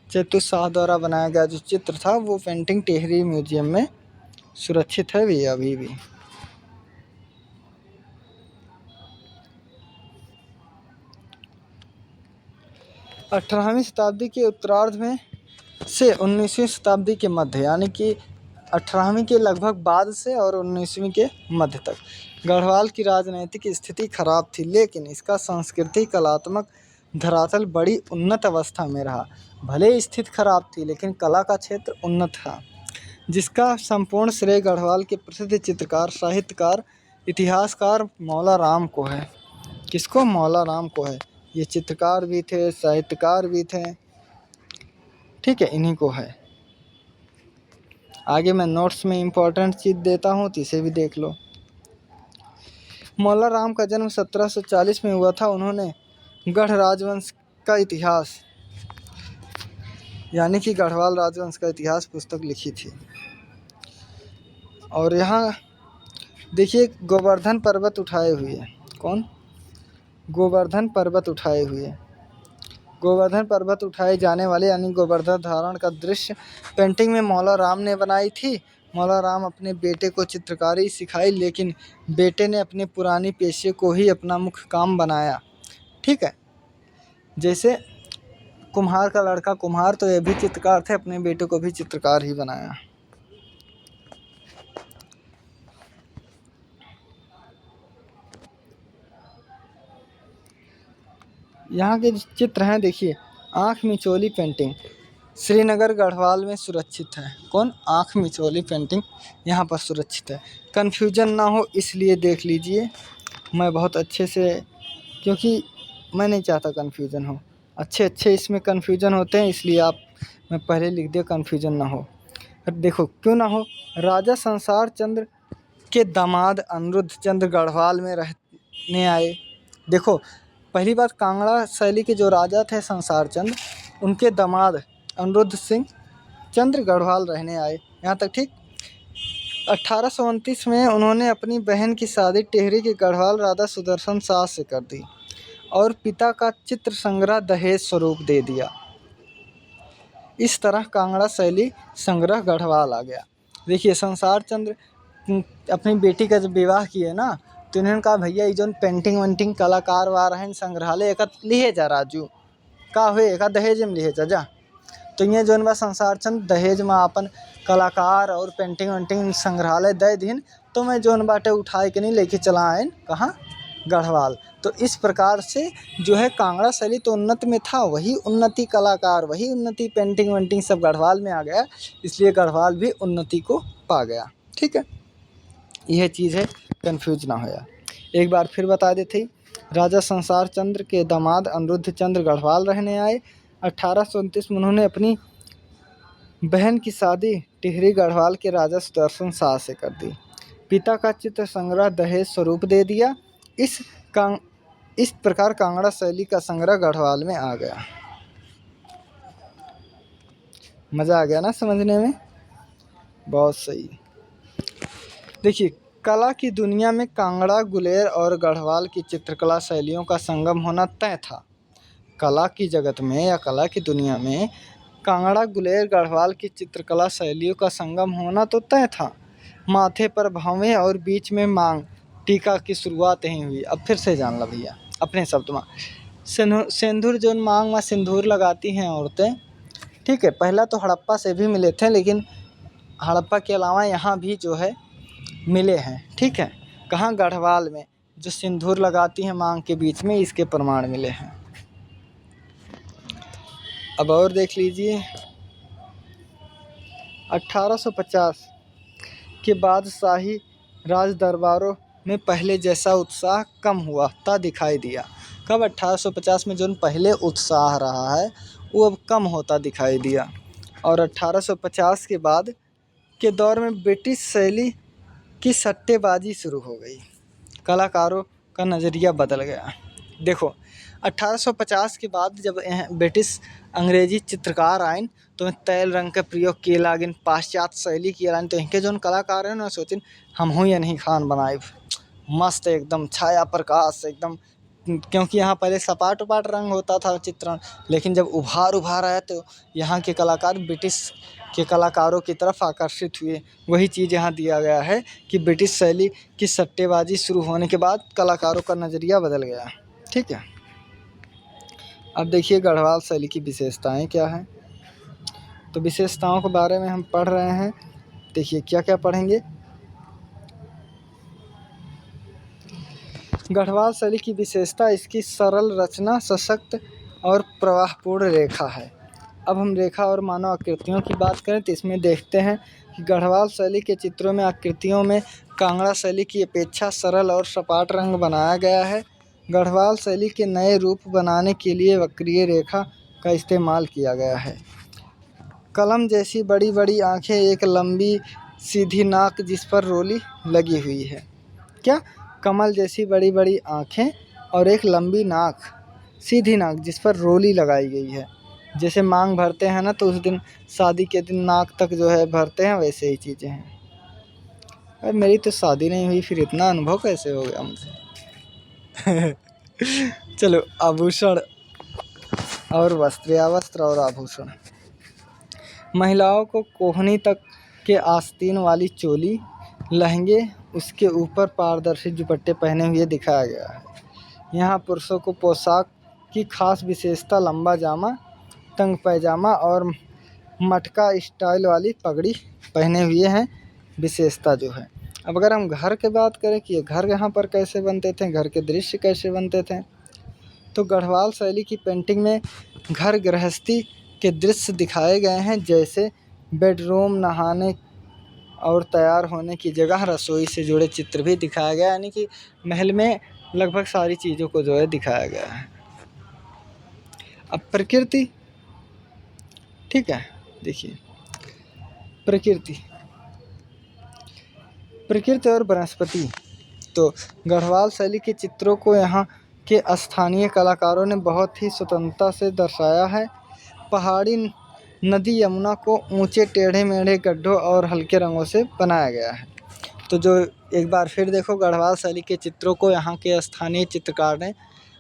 चैतू शाह द्वारा बनाया गया जो चित्र था वो पेंटिंग टिहरी म्यूजियम में सुरक्षित है भी अभी भी। अठारहवीं शताब्दी के उत्तरार्ध में से 19वीं शताब्दी के मध्य, यानी कि 18वीं के लगभग बाद से और 19वीं के मध्य तक गढ़वाल की राजनीतिक स्थिति खराब थी, लेकिन इसका सांस्कृतिक कलात्मक धरातल बड़ी उन्नत अवस्था में रहा। भले स्थिति खराब थी लेकिन कला का क्षेत्र उन्नत था, जिसका संपूर्ण श्रेय गढ़वाल के प्रसिद्ध चित्रकार, साहित्यकार, इतिहासकार मौला राम को है। किसको? मौला राम को है। ये चित्रकार भी थे, साहित्यकार भी थे। ठीक है, इन्हीं को है। आगे मैं नोट्स में इम्पोर्टेंट चीज़ देता हूँ तो इसे भी देख लो। मौला राम का जन्म 1740 में हुआ था। उन्होंने गढ़ राजवंश का इतिहास, यानी कि गढ़वाल राजवंश का इतिहास पुस्तक लिखी थी। और यहाँ देखिए गोवर्धन पर्वत उठाए हुए। कौन? गोवर्धन पर्वत उठाए हुए। गोवर्धन पर्वत उठाए जाने वाले यानी गोवर्धन धारण का दृश्य पेंटिंग में मौला राम ने बनाई थी। मौला राम अपने बेटे को चित्रकारी सिखाई, लेकिन बेटे ने अपने पुरानी पेशे को ही अपना मुख्य काम बनाया। ठीक है, जैसे कुम्हार का लड़का कुम्हार, तो ये भी चित्रकार थे, अपने बेटे को भी चित्रकार ही बनाया। यहाँ के चित्र हैं, देखिए। आँख मिचौली पेंटिंग श्रीनगर गढ़वाल में सुरक्षित है। कौन? आँख मिचौली पेंटिंग यहाँ पर सुरक्षित है। कन्फ्यूजन ना हो इसलिए देख लीजिए, मैं बहुत अच्छे से, क्योंकि मैं नहीं चाहता कन्फ्यूजन हो। अच्छे इसमें कन्फ्यूजन होते हैं, इसलिए मैं पहले लिख दिया कन्फ्यूजन ना हो। देखो क्यों ना हो। राजा संसार चंद्र के दामाद अनिरुद्ध चंद्र गढ़वाल में रहने आए। देखो पहली बात, कांगड़ा शैली के जो राजा थे संसार चंद्र, उनके दामाद अनिरुद्ध सिंह चंद्र गढ़वाल रहने आए। यहाँ तक ठीक। 1829 में उन्होंने अपनी बहन की शादी टिहरी के गढ़वाल राजा सुदर्शन शाह से कर दी और पिता का चित्र संग्रह दहेज स्वरूप दे दिया। इस तरह कांगड़ा शैली संग्रह गढ़वाल आ गया। देखिए संसार चंद्र अपनी बेटी का जब विवाह किए ना, तो इन्होंने कहा भैया ये जो पेंटिंग वेंटिंग कलाकार वार हैं संग्रहालय एक लिए जा राजू का हुए एक दहेज में लिए जा। तो ये जो संसार चंद्र दहेज में अपन कलाकार और पेंटिंग वेंटिंग संग्रहालय दे दिन, तो मैं जोन बाटे उठाए के नहीं लेके चला आए कहाँ? गढ़वाल। तो इस प्रकार से जो है कांगड़ा शैली तो उन्नत में था, वही उन्नति कलाकार, वही उन्नति पेंटिंग वेंटिंग सब गढ़वाल में आ गया, इसलिए गढ़वाल भी उन्नति को पा गया। ठीक है, यह चीज़ है, कन्फ्यूज ना होया। एक बार फिर बता देते ही, राजा संसार चंद्र के दामाद अनिरुद्ध चंद्र गढ़वाल रहने आए। 1829 में उन्होंने अपनी बहन की शादी टिहरी गढ़वाल के राजा सुदर्शन शाह से कर दी। पिता का चित्र संग्रह दहेज स्वरूप दे दिया। इस प्रकार कांगड़ा शैली का संग्रह गढ़वाल में आ गया। मज़ा आ गया ना समझने में? बहुत सही। देखिए कला की दुनिया में कांगड़ा, गुलेर और गढ़वाल की चित्रकला शैलियों का संगम होना तय था। कला की जगत में या कला की दुनिया में कांगड़ा, गुलेर, गढ़वाल की चित्रकला शैलियों का संगम होना तो तय था। माथे पर भावें और बीच में मांग टीका की शुरुआत यहीं हुई। अब फिर से जान लो भैया अपने शब्द में। सिंदूर जो मांग में सिंदूर लगाती हैं औरतें, ठीक है, पहला तो हड़प्पा से भी मिले थे, लेकिन हड़प्पा के अलावा यहाँ भी जो है मिले हैं। ठीक है, कहाँ? गढ़वाल में, जो सिंदूर लगाती हैं मांग के बीच में, इसके प्रमाण मिले हैं। अब और देख लीजिए, 1850 के बाद शाही राज दरबारों में पहले जैसा उत्साह कम हुआ ता दिखाई दिया। कब? 1850 में जो पहले उत्साह रहा है वो अब कम होता दिखाई दिया। और 1850 के बाद के दौर में ब्रिटिश शैली की सट्टेबाजी शुरू हो गई, कलाकारों का नज़रिया बदल गया। देखो, 1850 के बाद जब ब्रिटिश अंग्रेजी चित्रकार आइन तो तैल रंग का प्रयोग किए लागिन, पाश्चात्य शैली किए लागिन, तो इनके जो कलाकार हैं ना सोचिन हम हूँ या नहीं खान बनाए मस्त एकदम छाया प्रकाश एकदम, क्योंकि यहाँ पहले सपाट उपाट रंग होता था चित्रण, लेकिन जब उभार आया तो यहाँ के कलाकार ब्रिटिश के कलाकारों की तरफ आकर्षित हुए। वही चीज़ यहाँ दिया गया है कि ब्रिटिश शैली की सट्टेबाजी शुरू होने के बाद कलाकारों का नज़रिया बदल गया। ठीक है, अब देखिए गढ़वाल शैली की विशेषताएं क्या हैं। तो विशेषताओं के बारे में हम पढ़ रहे हैं। देखिए क्या क्या पढ़ेंगे। गढ़वाल शैली की विशेषता इसकी सरल रचना, सशक्त और प्रवाहपूर्ण रेखा है। अब हम रेखा और मानव आकृतियों की बात करें तो इसमें देखते हैं कि गढ़वाल शैली के चित्रों में आकृतियों में कांगड़ा शैली की अपेक्षा सरल और सपाट रंग बनाया गया है। गढ़वाल शैली के नए रूप बनाने के लिए वक्रीय रेखा का इस्तेमाल किया गया है। कलम जैसी बड़ी बड़ी आँखें, एक लंबी सीधी नाक जिस पर रोली लगी हुई है। क्या? कमल जैसी बड़ी बड़ी आँखें और एक लंबी नाक, सीधी नाक जिस पर रोली लगाई गई है। जैसे मांग भरते हैं ना तो उस दिन शादी के दिन नाक तक जो है भरते हैं, वैसे ही चीज़ें हैं। अरे मेरी तो शादी नहीं हुई, फिर इतना अनुभव कैसे हो गया मुझे। चलो, आभूषण और वस्त्र या वस्त्र और आभूषण। महिलाओं को कोहनी तक के आस्तीन वाली चोली, लहंगे, उसके ऊपर पारदर्शी दुपट्टे पहने हुए दिखाया गया है। यहाँ पुरुषों को पोशाक की खास विशेषता लंबा जामा, तंग पैजामा और मटका स्टाइल वाली पगड़ी पहने हुए हैं, विशेषता जो है। अब अगर हम घर की बात करें कि ये घर यहाँ पर कैसे बनते थे, घर के दृश्य कैसे बनते थे, तो गढ़वाल शैली की पेंटिंग में घर गृहस्थी के दृश्य दिखाए गए हैं, जैसे बेडरूम, नहाने और तैयार होने की जगह, रसोई से जुड़े चित्र भी दिखाया गया, यानी कि महल में लगभग सारी चीज़ों को जो है दिखाया गया है। अब प्रकृति, ठीक है, देखिए प्रकृति और वनस्पति। तो गढ़वाल शैली के चित्रों को यहाँ के स्थानीय कलाकारों ने बहुत ही स्वतंत्रता से दर्शाया है। पहाड़ी, नदी, यमुना को ऊंचे टेढ़े मेढ़े गड्ढों और हल्के रंगों से बनाया गया है। तो जो एक बार फिर देखो, गढ़वाल शैली के चित्रों को यहाँ के स्थानीय चित्रकार ने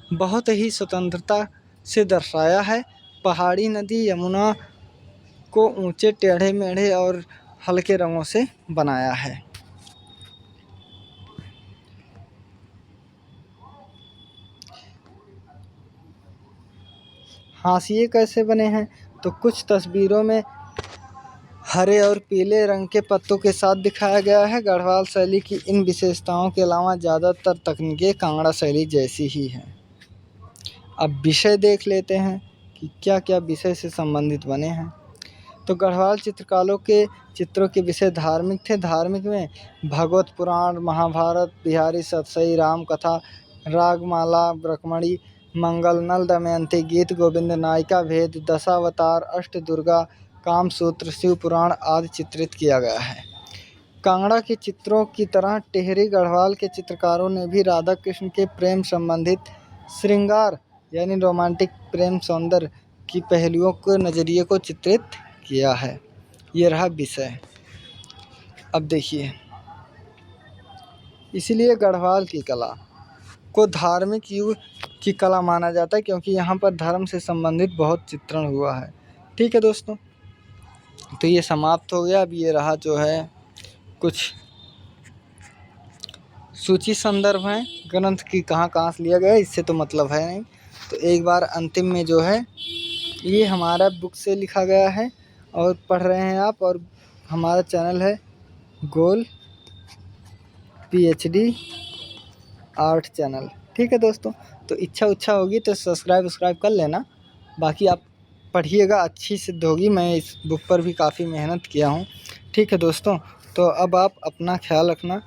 बहुत ही स्वतंत्रता से दर्शाया है। पहाड़ी, नदी, यमुना को ऊंचे टेढ़े मेढ़े और हल्के रंगों से बनाया है। हाशिए कैसे बने हैं? तो कुछ तस्वीरों में हरे और पीले रंग के पत्तों के साथ दिखाया गया है। गढ़वाल शैली की इन विशेषताओं के अलावा ज़्यादातर तकनीकें कांगड़ा शैली जैसी ही हैं। अब विषय देख लेते हैं कि क्या क्या विषय से संबंधित बने हैं। तो गढ़वाल चित्रकारों के चित्रों के विषय धार्मिक थे। धार्मिक में भागवत पुराण, महाभारत, बिहारी सतसई, राम कथा, रागमाला, ब्रह्मणी, मंगल, नल दमयंती, गीत गोविंद, नायिका भेद, दशावतार, अष्टदुर्गा, कामसूत्र, शिव पुराण आदि चित्रित किया गया है। कांगड़ा के चित्रों की तरह टिहरी गढ़वाल के चित्रकारों ने भी राधा कृष्ण के प्रेम संबंधित श्रृंगार यानी रोमांटिक प्रेम सौंदर्य की पहलुओं के नज़रिए को चित्रित किया है। ये रहा विषय। अब देखिए, इसलिए गढ़वाल की कला को धार्मिक युग की कला माना जाता है, क्योंकि यहाँ पर धर्म से संबंधित बहुत चित्रण हुआ है। ठीक है दोस्तों, तो ये समाप्त हो गया। अब ये रहा जो है कुछ सूची संदर्भ हैं ग्रंथ की, कहाँ कहाँ से लिया गया है, इससे तो मतलब है नहीं। तो एक बार अंतिम में जो है ये हमारा बुक से लिखा गया है और पढ़ रहे हैं आप, और हमारा चैनल है गोल PhD आर्ट चैनल। ठीक है दोस्तों, तो इच्छा होगी तो सब्सक्राइब कर लेना। बाकी आप पढ़िएगा, अच्छी सिद्ध होगी। मैं इस बुक पर भी काफ़ी मेहनत किया हूँ। ठीक है दोस्तों, तो अब आप अपना ख्याल रखना।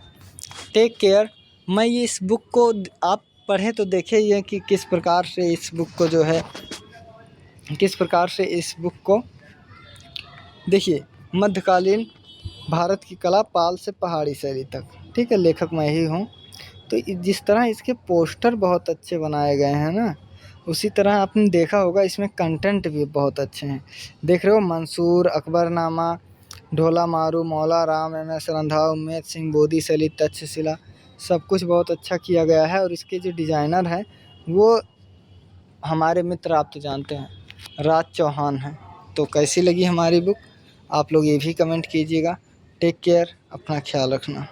Take care. मैं ये इस बुक को आप पढ़ें तो देखिए ये कि किस प्रकार से इस बुक को जो है, किस प्रकार से इस बुक को देखिए। मध्यकालीन भारत की कला पाल से पहाड़ी शैली तक। ठीक है, लेखक मैं ही हूँ। तो जिस तरह इसके पोस्टर बहुत अच्छे बनाए गए हैं ना, उसी तरह आपने देखा होगा इसमें कंटेंट भी बहुत अच्छे हैं। देख रहे हो, मंसूर, अकबरनामा, ढोला मारू, मौला राम, MS रंधावा, उम्मेद सिंह, बोधी शैली, तक्षशिला, सब कुछ बहुत अच्छा किया गया है। और इसके जो डिज़ाइनर हैं वो हमारे मित्र, आप तो जानते हैं, राज चौहान हैं। तो कैसी लगी हमारी बुक, आप लोग ये भी कमेंट कीजिएगा। टेक केयर, अपना ख्याल रखना।